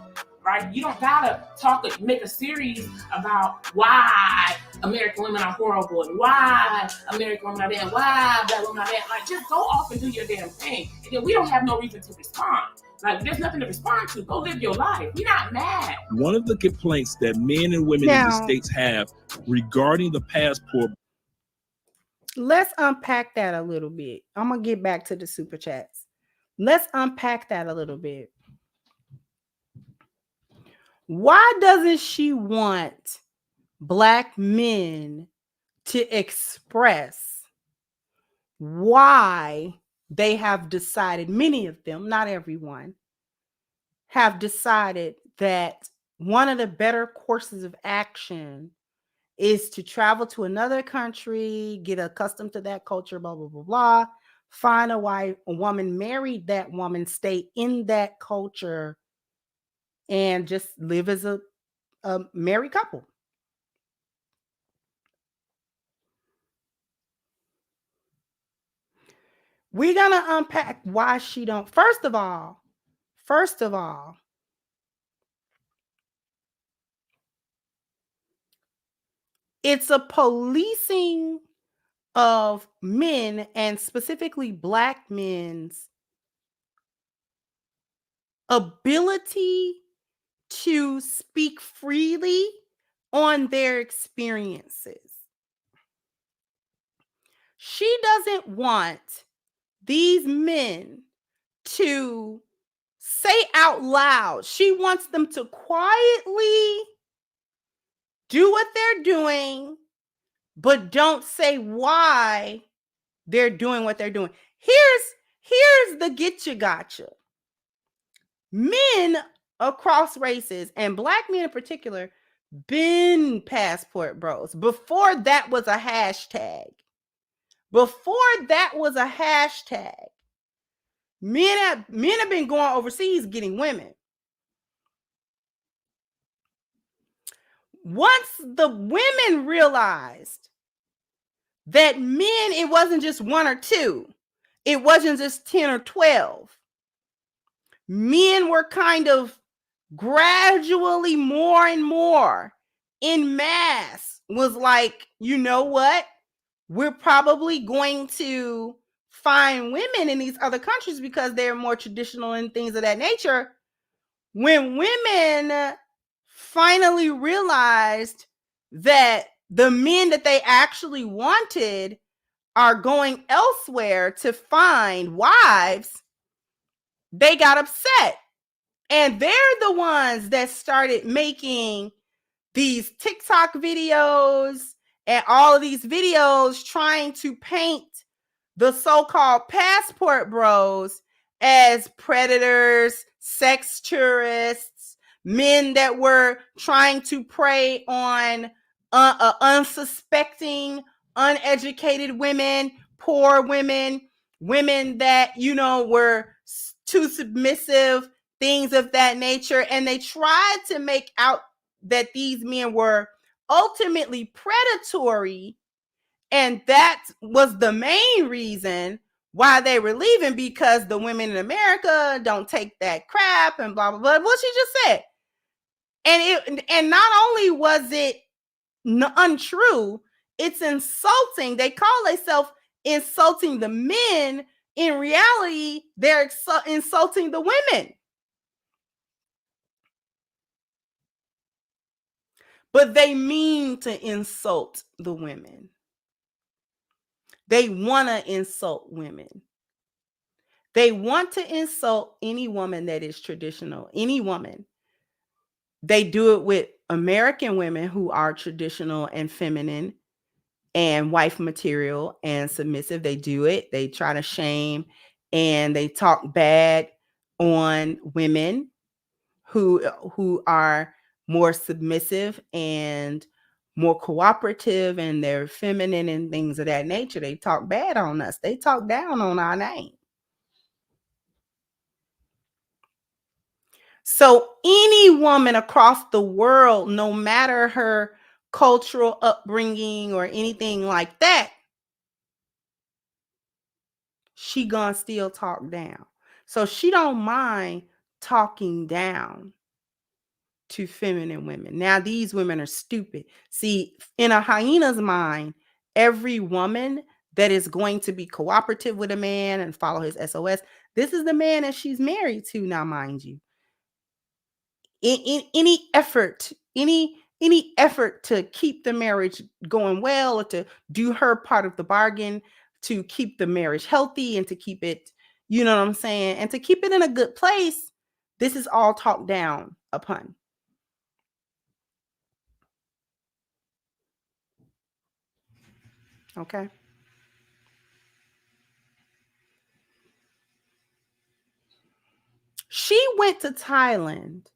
Right? You don't gotta make a series about why American women are horrible and why American women are there and why black women are there. Like, just go off and do your damn thing. And then we don't have no reason to respond. Like, there's nothing to respond to. Go live your life. We're not mad. One of the complaints that men and women in the States have regarding the passport. Let's unpack that a little bit. I'm going to get back to the super chats. Let's unpack that a little bit. Why doesn't she want Black men to express why they have decided, many of them, not everyone, have decided that one of the better courses of action is to travel to another country, get accustomed to that culture, blah, blah, blah, blah, find a wife, a woman, marry that woman, stay in that culture, and just live as a married couple. We're going to unpack why she don't. First of all, it's a policing of men, and specifically Black men's ability to speak freely on their experiences. She doesn't want these men to say out loud. She wants them to quietly do what they're doing, but don't say why they're doing what they're doing. Here's the getcha gotcha. Men across races, and Black men in particular, been passport bros. Before that was a hashtag. Men have been going overseas getting women. Once the women realized that men, it wasn't just 1 or 2, it wasn't just 10 or 12. Men were kind of gradually more and more in mass was like, you know what? We're probably going to find women in these other countries because they're more traditional and things of that nature. When women finally realized that the men that they actually wanted are going elsewhere to find wives, they got upset. And they're the ones that started making these TikTok videos and all of these videos trying to paint the so-called passport bros as predators, sex tourists, men that were trying to prey on unsuspecting, uneducated women, poor women, women that, were too submissive, things of that nature. And they tried to make out that these men were ultimately predatory. And that was the main reason why they were leaving, because the women in America don't take that crap and blah, blah, blah. What she just said. And not only was it untrue, It's insulting. They call themselves insulting the men. In reality, they're insulting the women. But they mean to insult the women. They want to insult women. They want to insult any woman that is traditional, any woman. They do it with American women who are traditional and feminine and wife material and submissive. They do it. They try to shame and they talk bad on women who are more submissive and more cooperative, and they're feminine and things of that nature. They talk bad on us. They talk down on our name. So any woman across the world, no matter her cultural upbringing or anything like that, she gonna still talk down. So she don't mind talking down to feminine women. Now these women are stupid. See, in a hyena's mind, every woman that is going to be cooperative with a man and follow his SOS, this is the man that she's married to now, mind you. In any effort to keep the marriage going well, or to do her part of the bargain to keep the marriage healthy and to keep it, you know what I'm saying, and to keep it in a good place, this is all talked down upon. Okay. She went to Thailand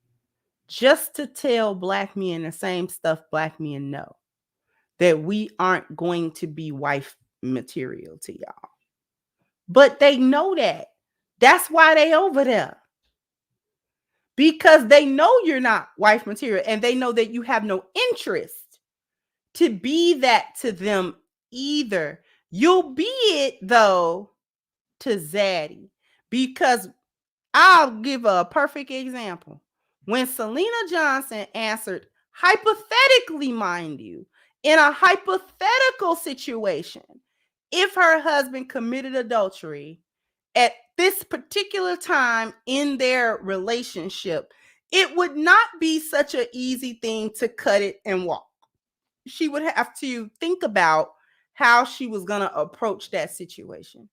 just to tell Black men the same stuff Black men know, that we aren't going to be wife material to y'all. But they know that. That's why they over there. Because they know you're not wife material, and they know that you have no interest to be that to them either. You'll be it though to Zaddy, because I'll give a perfect example. When Selena Johnson answered, hypothetically, mind you, in a hypothetical situation, if her husband committed adultery at this particular time in their relationship, it would not be such an easy thing to cut it and walk. She would have to think about how she was going to approach that situation.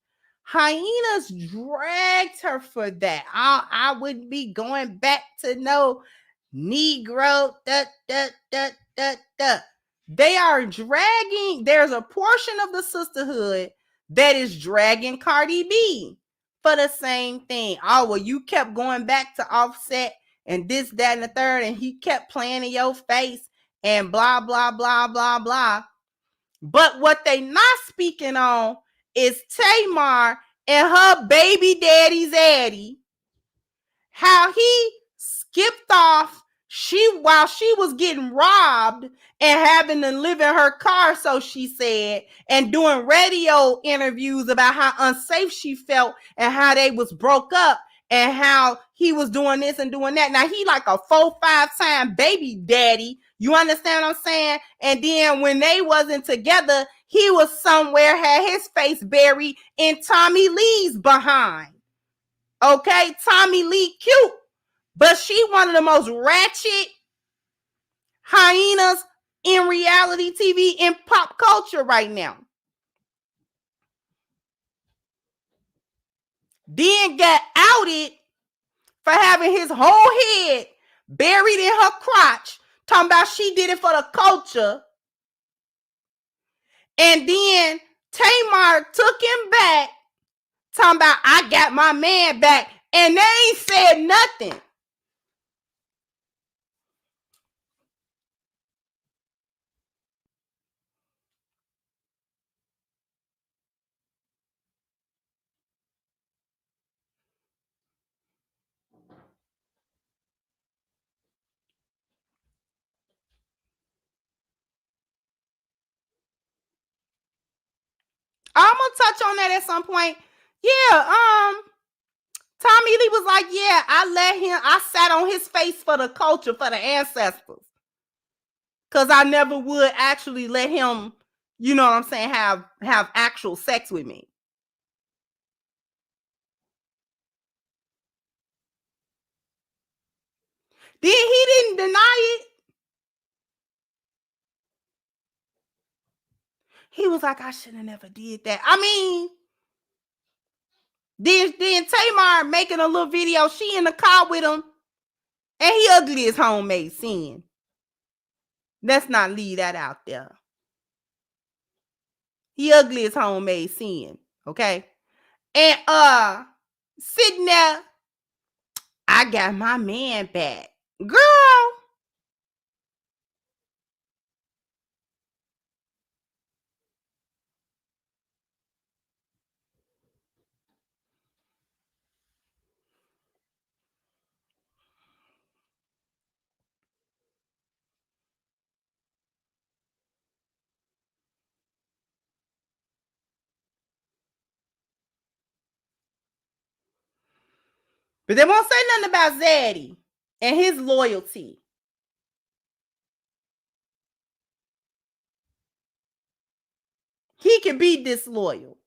Hyenas dragged her for that. I would be going back to no Negro. They are dragging. There's a portion of the sisterhood that is dragging Cardi B for the same thing. Oh, well, you kept going back to Offset and this, that, and the third, and he kept playing in your face and blah, blah, blah, blah, blah. But what they not speaking on is Tamar and her baby daddy Zaddy, how he skipped off while she was getting robbed and having to live in her car, so she said, and doing radio interviews about how unsafe she felt and how they was broke up and how he was doing this and doing that. Now he like a 4-5 time baby daddy. You understand what I'm saying? And then when they wasn't together, he was somewhere, had his face buried in Tommy Lee's behind. Okay, Tommy Lee cute, but she one of the most ratchet hyenas in reality TV in pop culture right now. Then got outed for having his whole head buried in her crotch, talking about she did it for the culture. And then Tamar took him back, talking about I got my man back, and they ain't said nothing. I'm gonna touch on that at some point. Yeah, Tommy Lee was like, yeah, I sat on his face for the culture, for the ancestors. Because I never would actually let him you know what I'm saying, have actual sex with me. Then he didn't deny it. He was like, I should have never did that. I mean, then Tamar making a little video, she in the car with him, and he ugly as homemade sin. Let's not leave that out there. He ugly as homemade sin, okay? And sitting there, I got my man back. Girl. But they won't say nothing about Zaddy and his loyalty. He can be disloyal.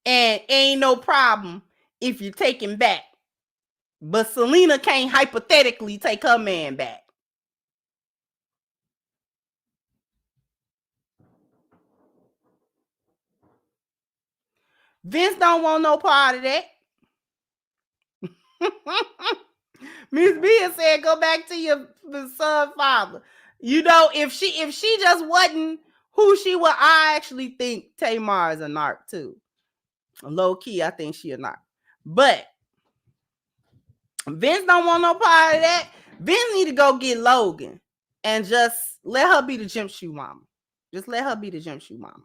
And ain't no problem if you take him back. But Selena can't hypothetically take her man back. Vince don't want no part of that. Miss Bia said, go back to your son father. You know, if she just wasn't who she was, I actually think Tamar is a narc too. Low key, I think she a narc. But Vince don't want no part of that. Vince need to go get Logan and just let her be the gym shoe mama. Just let her be the gym shoe mama.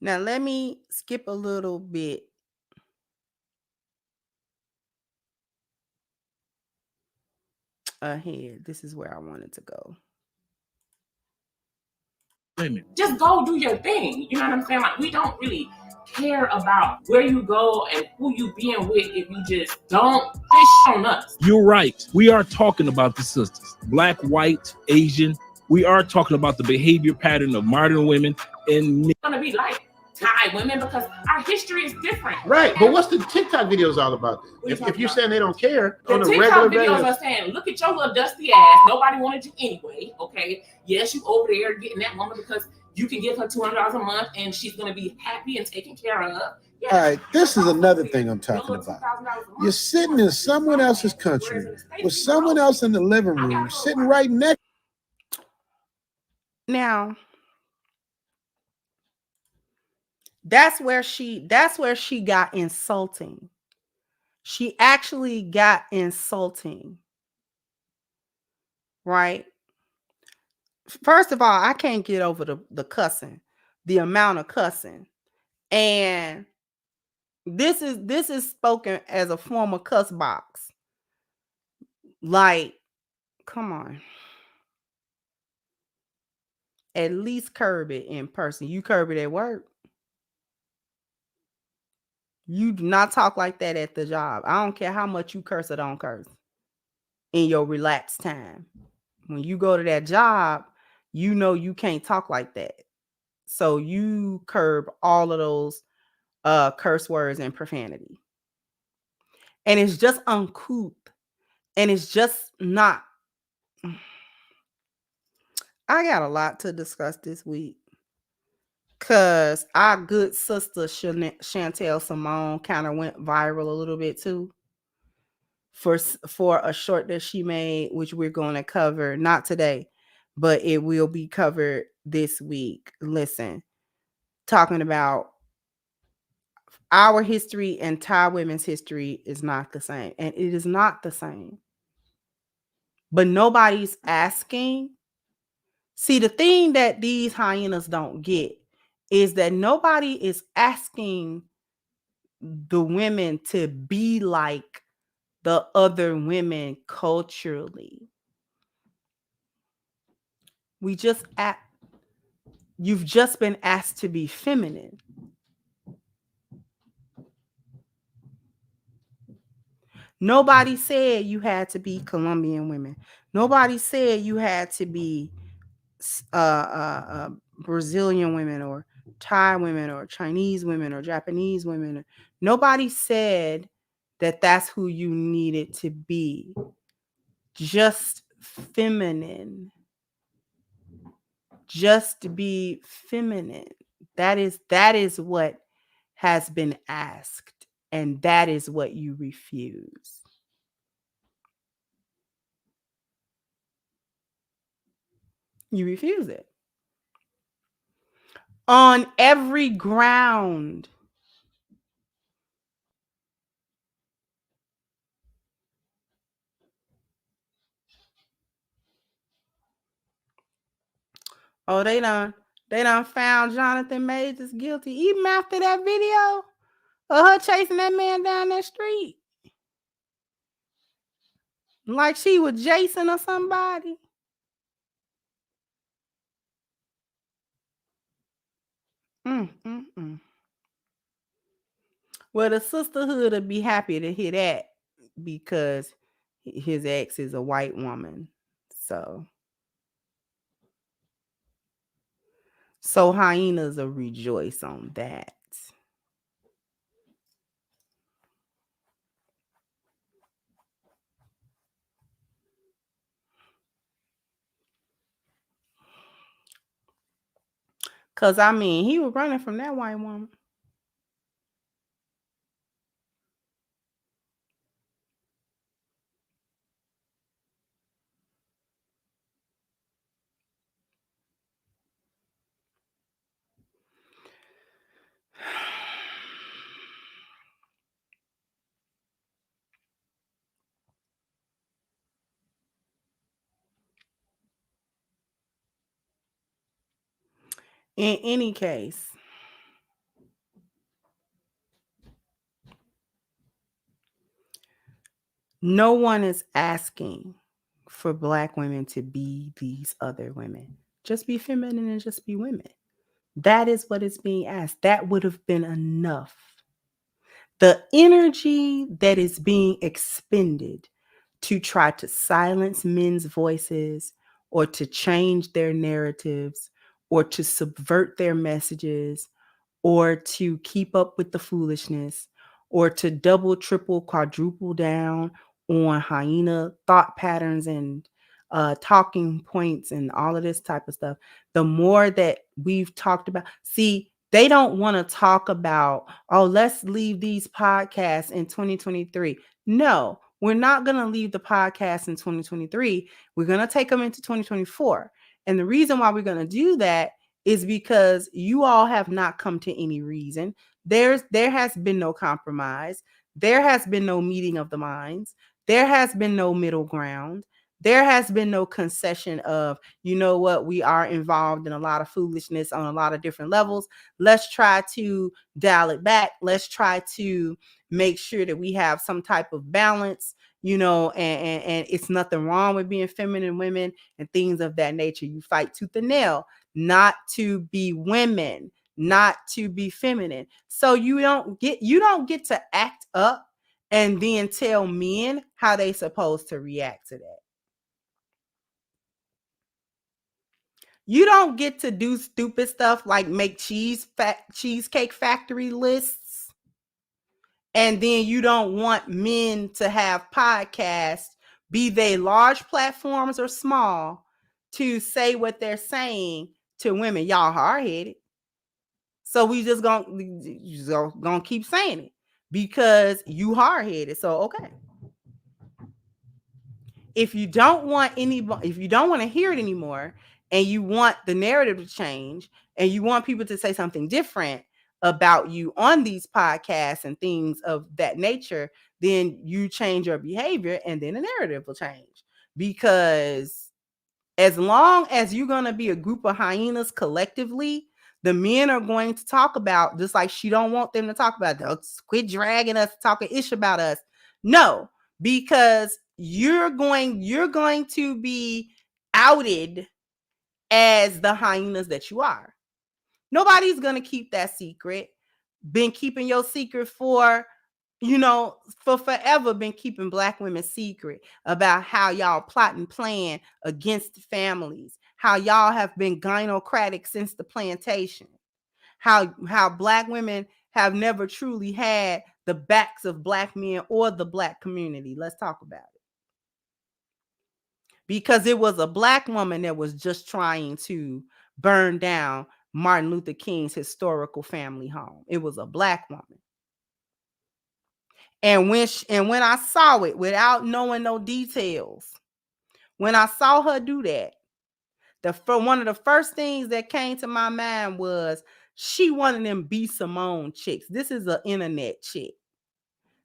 Now, let me skip a little bit. Ahead. This is where I wanted to go. Women. Just go do your thing. You know what I'm saying? Like, we don't really care about where you go and who you being with if you just don't fish on us. You're right. We are talking about the sisters. Black, white, Asian. We are talking about the behavior pattern of modern women and It's gonna be like Thai women because our history is different. Right, but what's the TikTok videos all about? If you're saying they don't care The on a TikTok regular videos basis, are saying, look at your little dusty ass. Nobody wanted you anyway. Okay. Yes, you over there getting that woman because you can give her $200 a month and she's gonna be happy and taken care of. Yes. All right, this is another thing I'm talking about. You're sitting in someone else's country with someone else in the living room, sitting right next. Now, that's where she got insulting. She actually got insulting. Right? First of all, I can't get over the cussing, the amount of cussing. And this is spoken as a former cuss box. Like, come on. At least curb it in person. You curb it at work. You do not talk like that at the job. I don't care how much you curse or don't curse in your relaxed time. When you go to that job, you know you can't talk like that. So you curb all of those curse words and profanity. And it's just uncouth. And it's just not. I got a lot to discuss this week. Because our good sister Chantel Simone kind of went viral a little bit too. For a short that she made, which we're going to cover, not today, but it will be covered this week. Listen, talking about our history and Thai women's history is not the same. And it is not the same. But nobody's asking. See, the thing that these hyenas don't get is that nobody is asking the women to be like the other women culturally. You've just been asked to be feminine. Nobody said you had to be Colombian women. Nobody said you had to be Brazilian women or Thai women or Chinese women or Japanese women. Nobody said that that's who you needed to be. Just feminine. Just be feminine. That is what has been asked, and that is what you refuse. You refuse it. On every ground. Oh, they done found Jonathan Majors guilty even after that video of her chasing that man down that street. Like she was Jason or somebody. Well, the sisterhood would be happy to hear that because his ex is a white woman. So hyenas will rejoice on that. Because, I mean, he was running from that white woman. In any case, no one is asking for Black women to be these other women. Just be feminine and just be women. That is what is being asked. That would have been enough. The energy that is being expended to try to silence men's voices or to change their narratives or to subvert their messages or to keep up with the foolishness or to double, triple, quadruple down on hyena thought patterns and talking points and all of this type of stuff. The more that we've talked about, see, they don't want to talk about, oh, let's leave these podcasts in 2023. No, we're not going to leave the podcast in 2023. We're going to take them into 2024. And the reason why we're going to do that is because you all have not come to any reason. There has been no compromise. There has been no meeting of the minds. There has been no middle ground. There has been no concession of, you know what, we are involved in a lot of foolishness on a lot of different levels. Let's try to dial it back. Let's try to make sure that we have some type of balance, you know, and it's nothing wrong with being feminine women and things of that nature. You fight tooth and nail not to be women, not to be feminine. So you don't get to act up and then tell men how they supposed to react to that. You don't get to do stupid stuff like make cheesecake factory lists. And then you don't want men to have podcasts, be they large platforms or small, to say what they're saying to women. Y'all hard-headed. So we just gonna keep saying it because you hard-headed. So okay. If you don't want to hear it anymore, and you want the narrative to change, and you want people to say something different about you on these podcasts and things of that nature, then you change your behavior and then the narrative will change. Because as long as you're going to be a group of hyenas collectively, the men are going to talk about, just like she don't want them to talk about, quit dragging us, talking ish about us. No, because you're going to be outed as the hyenas that you are. Nobody's going to keep that secret. Been keeping your secret for forever, been keeping Black women secret about how y'all plot and plan against families, how y'all have been gynocratic since the plantation, how Black women have never truly had the backs of Black men or the Black community. Let's talk about it. Because it was a Black woman that was just trying to burn down Martin Luther King's historical family home. It was a Black woman. And when I saw it without knowing no details, when I saw her do that, one of the first things that came to my mind was she one of them B. Simone chicks. This is an internet chick.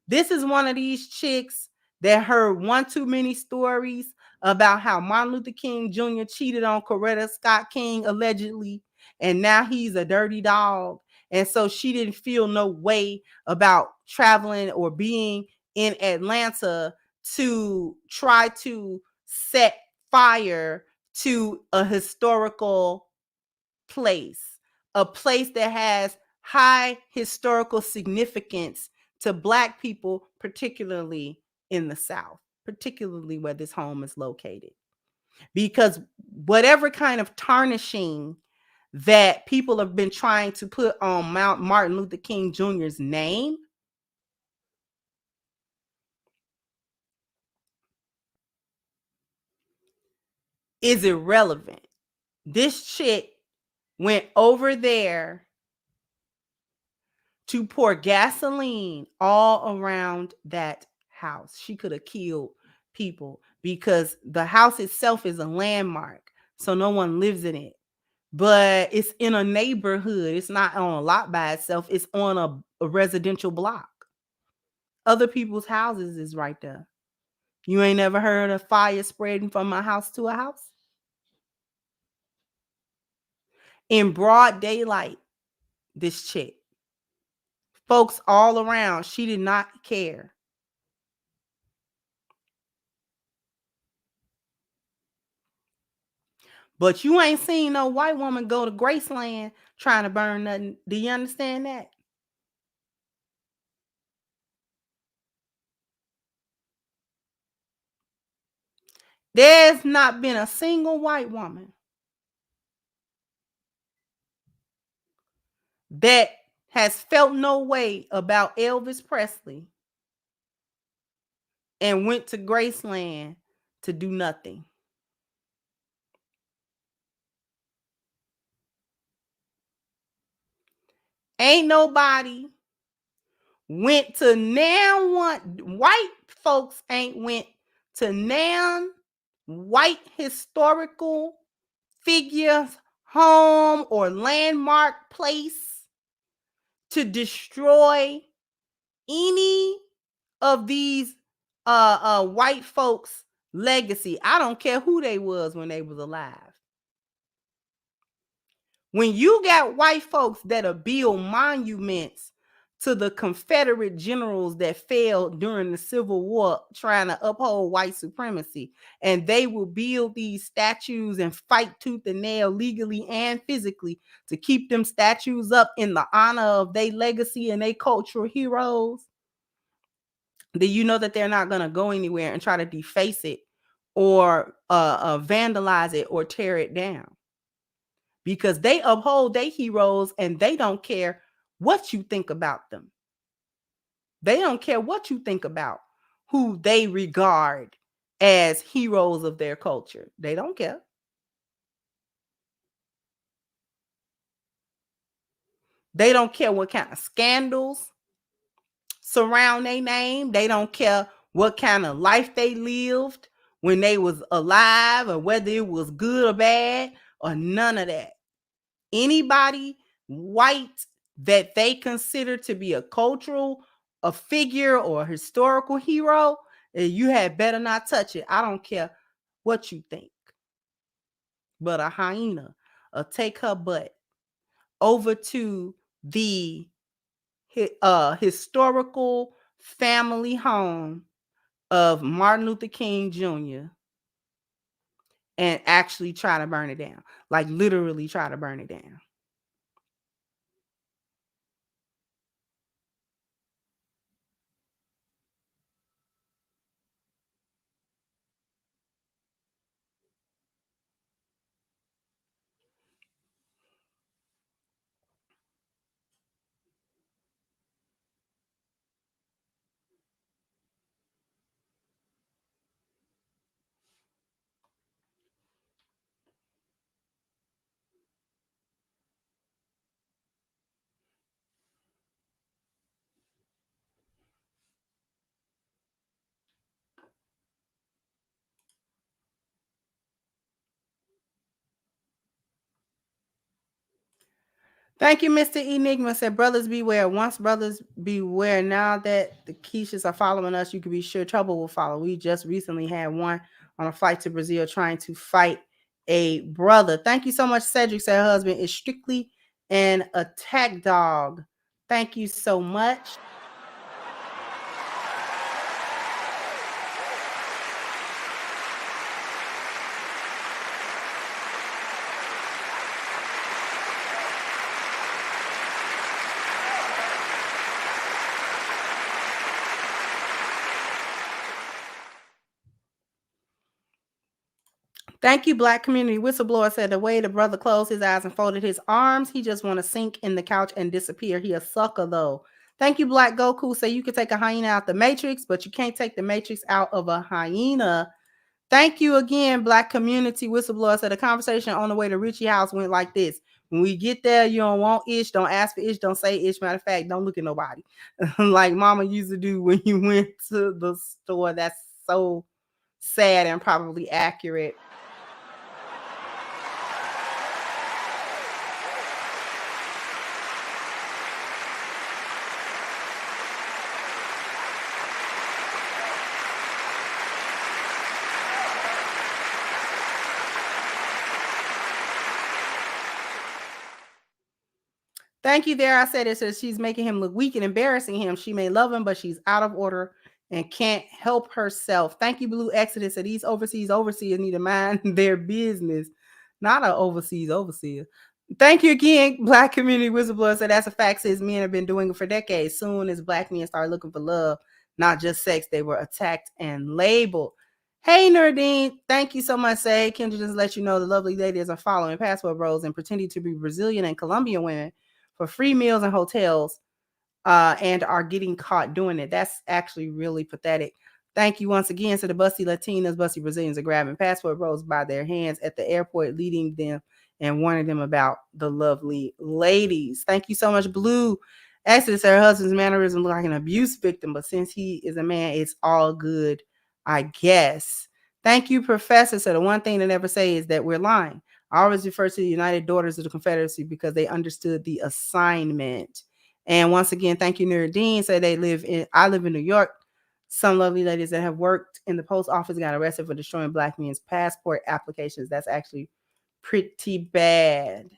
This is one of these chicks that heard one too many stories about how Martin Luther King Jr. cheated on Coretta Scott King allegedly, and now he's a dirty dog. And so she didn't feel no way about traveling or being in Atlanta to try to set fire to a historical place, a place that has high historical significance to Black people, particularly in the South, particularly where this home is located. Because whatever kind of tarnishing that people have been trying to put on Martin Luther King Jr.'s name is irrelevant. This chick went over there to pour gasoline all around that house. She could have killed people because the house itself is a landmark, so no one lives in it. But it's in a neighborhood. It's not on a lot by itself. It's on a residential block. Other people's houses is right there. You ain't never heard of fire spreading from a house to a house? In broad daylight, this chick. Folks all around, she did not care. But you ain't seen no white woman go to Graceland trying to burn nothing. Do you understand that? There's not been a single white woman that has felt no way about Elvis Presley and went to Graceland to do nothing. Ain't nobody went to white folks ain't went to white historical figures home or landmark place to destroy any of these white folks' legacy. I don't care who they was when they was alive. When you got white folks that'll build monuments to the Confederate generals that fell during the Civil War trying to uphold white supremacy, and they will build these statues and fight tooth and nail legally and physically to keep them statues up in the honor of their legacy and their cultural heroes, do you know that they're not going to go anywhere and try to deface it or vandalize it or tear it down? Because they uphold their heroes and they don't care what you think about them. They don't care what you think about who they regard as heroes of their culture. They don't care. They don't care what kind of scandals surround their name. They don't care what kind of life they lived when they was alive or whether it was good or bad or none of that. Anybody white that they consider to be a figure or a historical hero, you had better not touch it. I don't care what you think. But a hyena will take her butt over to the historical family home of Martin Luther King Jr. and actually try to burn it down. Like literally try to burn it down. Thank you, Mr. Enigma. Said, brothers beware. Once brothers beware, now that the Keishas are following us, you can be sure trouble will follow. We just recently had one on a flight to Brazil trying to fight a brother. Thank you so much, Cedric. Said her husband is strictly an attack dog. Thank you so much. Thank you, Black Community Whistleblower. Said the way the brother closed his eyes and folded his arms, he just want to sink in the couch and disappear. He a sucker, though. Thank you, Black Goku. Say you can take a hyena out the Matrix, but you can't take the Matrix out of a hyena. Thank you again, Black Community Whistleblower. Said the conversation on the way to Richie House went like this. When we get there, you don't want Ish, don't ask for Ish, don't say Ish. Matter of fact, don't look at nobody. Like Mama used to do when you went to the store. That's so sad and probably accurate. Thank you there. I said it says she's making him look weak and embarrassing him. She may love him, but she's out of order and can't help herself. Thank you, Blue Exodus. Said these overseers need to mind their business. Not an overseer. Thank you again, Black Community Whistleblower. Said that's a fact. Says men have been doing it for decades. Soon as Black men start looking for love, not just sex, they were attacked and labeled. Hey, Nerdine, thank you so much. Say Kendra just let you know the lovely ladies are following passport bros and pretending to be Brazilian and Colombian women for free meals and hotels and are getting caught doing it. That's actually really pathetic. Thank you once again to the busty Latinas, busty Brazilians are grabbing passport bros by their hands at the airport, leading them and warning them about the lovely ladies. Thank you so much, Blue. Exodus, her husband's mannerism look like an abuse victim, but since he is a man, it's all good, I guess. Thank you, Professor. So the one thing they never say is that we're lying. I always refer to the United Daughters of the Confederacy because they understood the assignment. And once again, thank you, Nerdine. Say I live in New York. Some lovely ladies that have worked in the post office got arrested for destroying Black men's passport applications. That's actually pretty bad.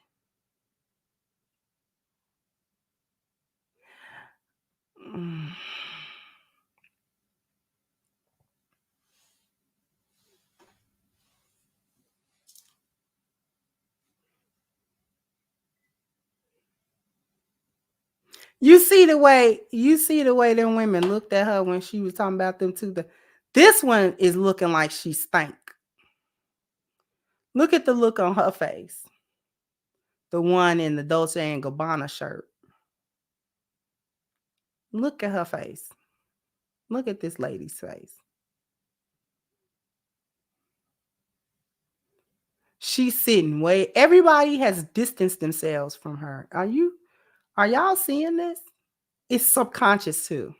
You see the way them women looked at her when she was talking about them too. This one is looking like she stank. Look at the look on her face. The one in the Dolce & Gabbana shirt. Look at her face. Look at this lady's face. She's sitting everybody has distanced themselves from her. Are y'all seeing this? It's subconscious too.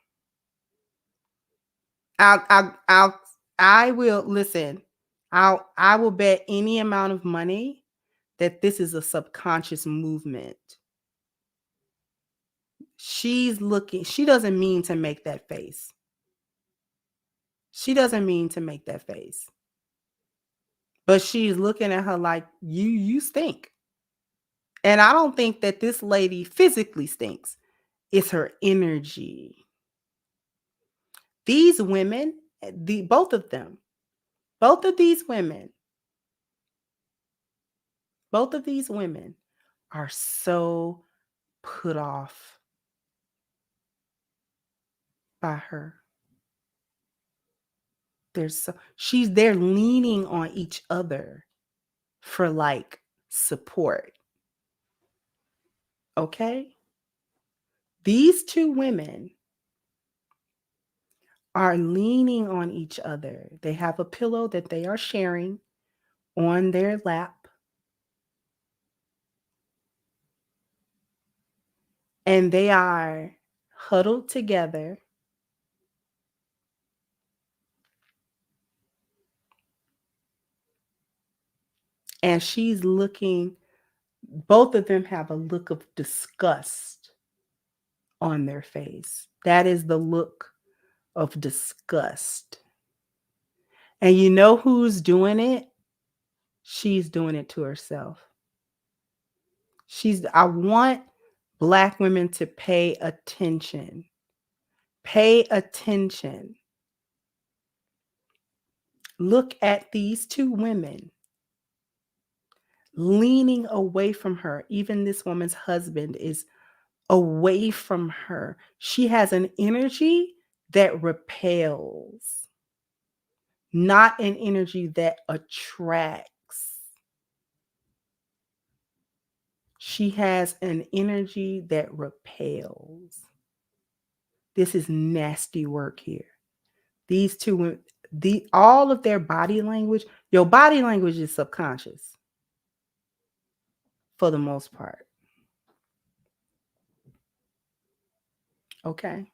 I will listen. I will bet any amount of money that this is a subconscious movement. She's looking, she doesn't mean to make that face. She doesn't mean to make that face. But she's looking at her like, you stink. And I don't think that this lady physically stinks. It's her energy. These women both of them, both of these women are so put off by her. They're leaning on each other for like support. Okay? These two women are leaning on each other. They have a pillow that they are sharing on their lap. And they are huddled together. And she's looking, both of them have a look of disgust on their face. That is the look of disgust. And you know who's doing it? She's doing it to herself. I want Black women to pay attention. Pay attention. Look at these two women leaning away from her. Even this woman's husband is away from her. She has an energy that repels, not an energy that attracts. She has an energy that repels. This is nasty work here. These two, all of their body language, your body language is subconscious for the most part. Okay.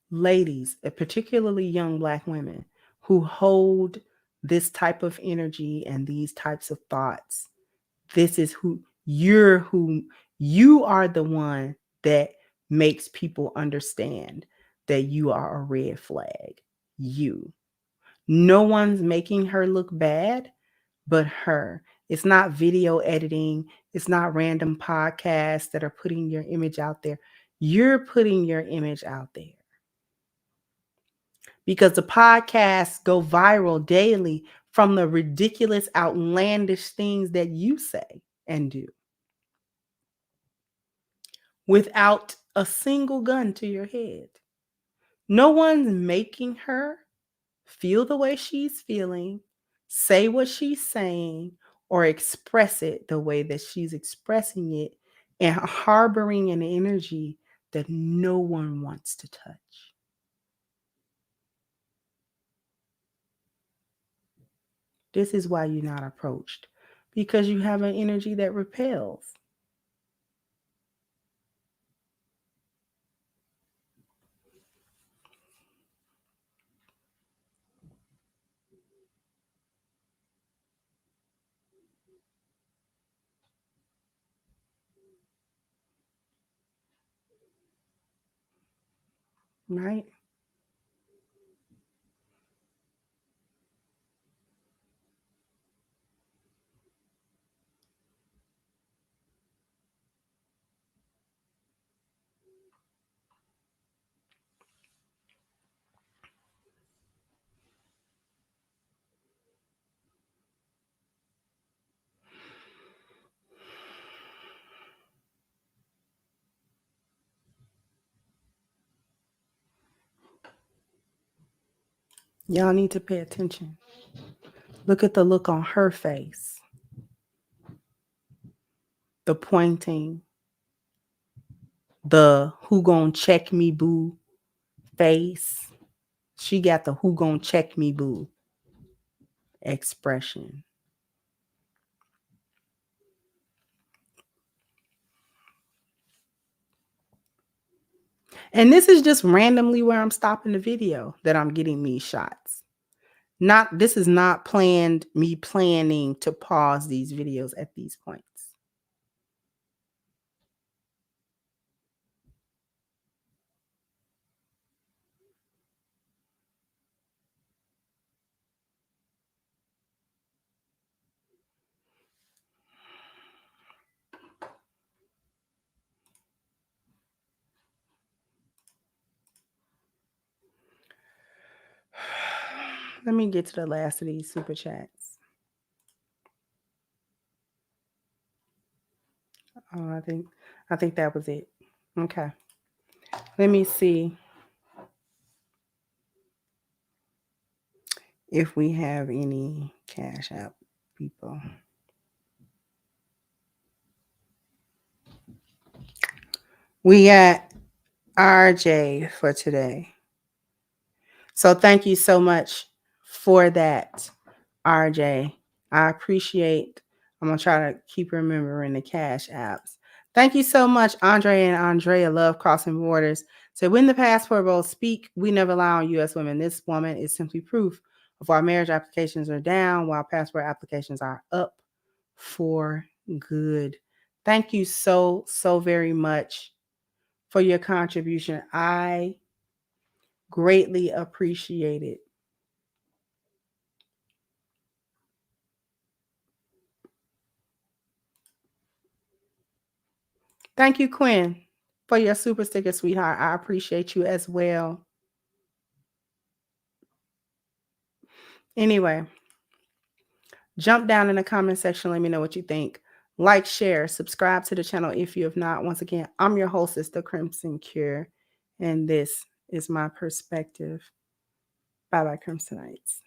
Ladies, particularly young Black women who hold this type of energy and these types of thoughts, this is who you are, the one that makes people understand that you are a red flag. No one's making her look bad but her. It's not video editing. It's not random podcasts that are putting your image out there. You're putting your image out there. Because the podcasts go viral daily from the ridiculous, outlandish things that you say and do, without a single gun to your head. No one's making her feel the way she's feeling, say what she's saying, or express it the way that she's expressing it, and harboring an energy that no one wants to touch. This is why you're not approached, because you have an energy that repels. Right? Y'all need to pay attention. Look at the look on her face. The pointing. The who gon' check me boo face. She got the who gon' check me boo expression. And this is just randomly where I'm stopping the video that I'm getting these shots. This is not me planning to pause these videos at these points. Let me get to the last of these super chats. Oh, I think that was it. Okay. Let me see if we have any Cash App people. We got RJ for today. So thank you so much for that, RJ. I appreciate. I'm going to try to keep remembering the Cash Apps. Thank you so much, Andre and Andrea. Love Crossing Borders. So when the passport bros speak, we never lie on U.S. women. This woman is simply proof of why marriage applications are down while passport applications are up for good. Thank you so very much for your contribution. I greatly appreciate it. Thank you, Quinn, for your super sticker, sweetheart. I appreciate you as well. Anyway, jump down in the comment section. Let me know what you think. Like, share, subscribe to the channel if you have not. Once again, I'm your hostess, The Crimson Cure, and this is my perspective. Bye-bye, Crimsonites.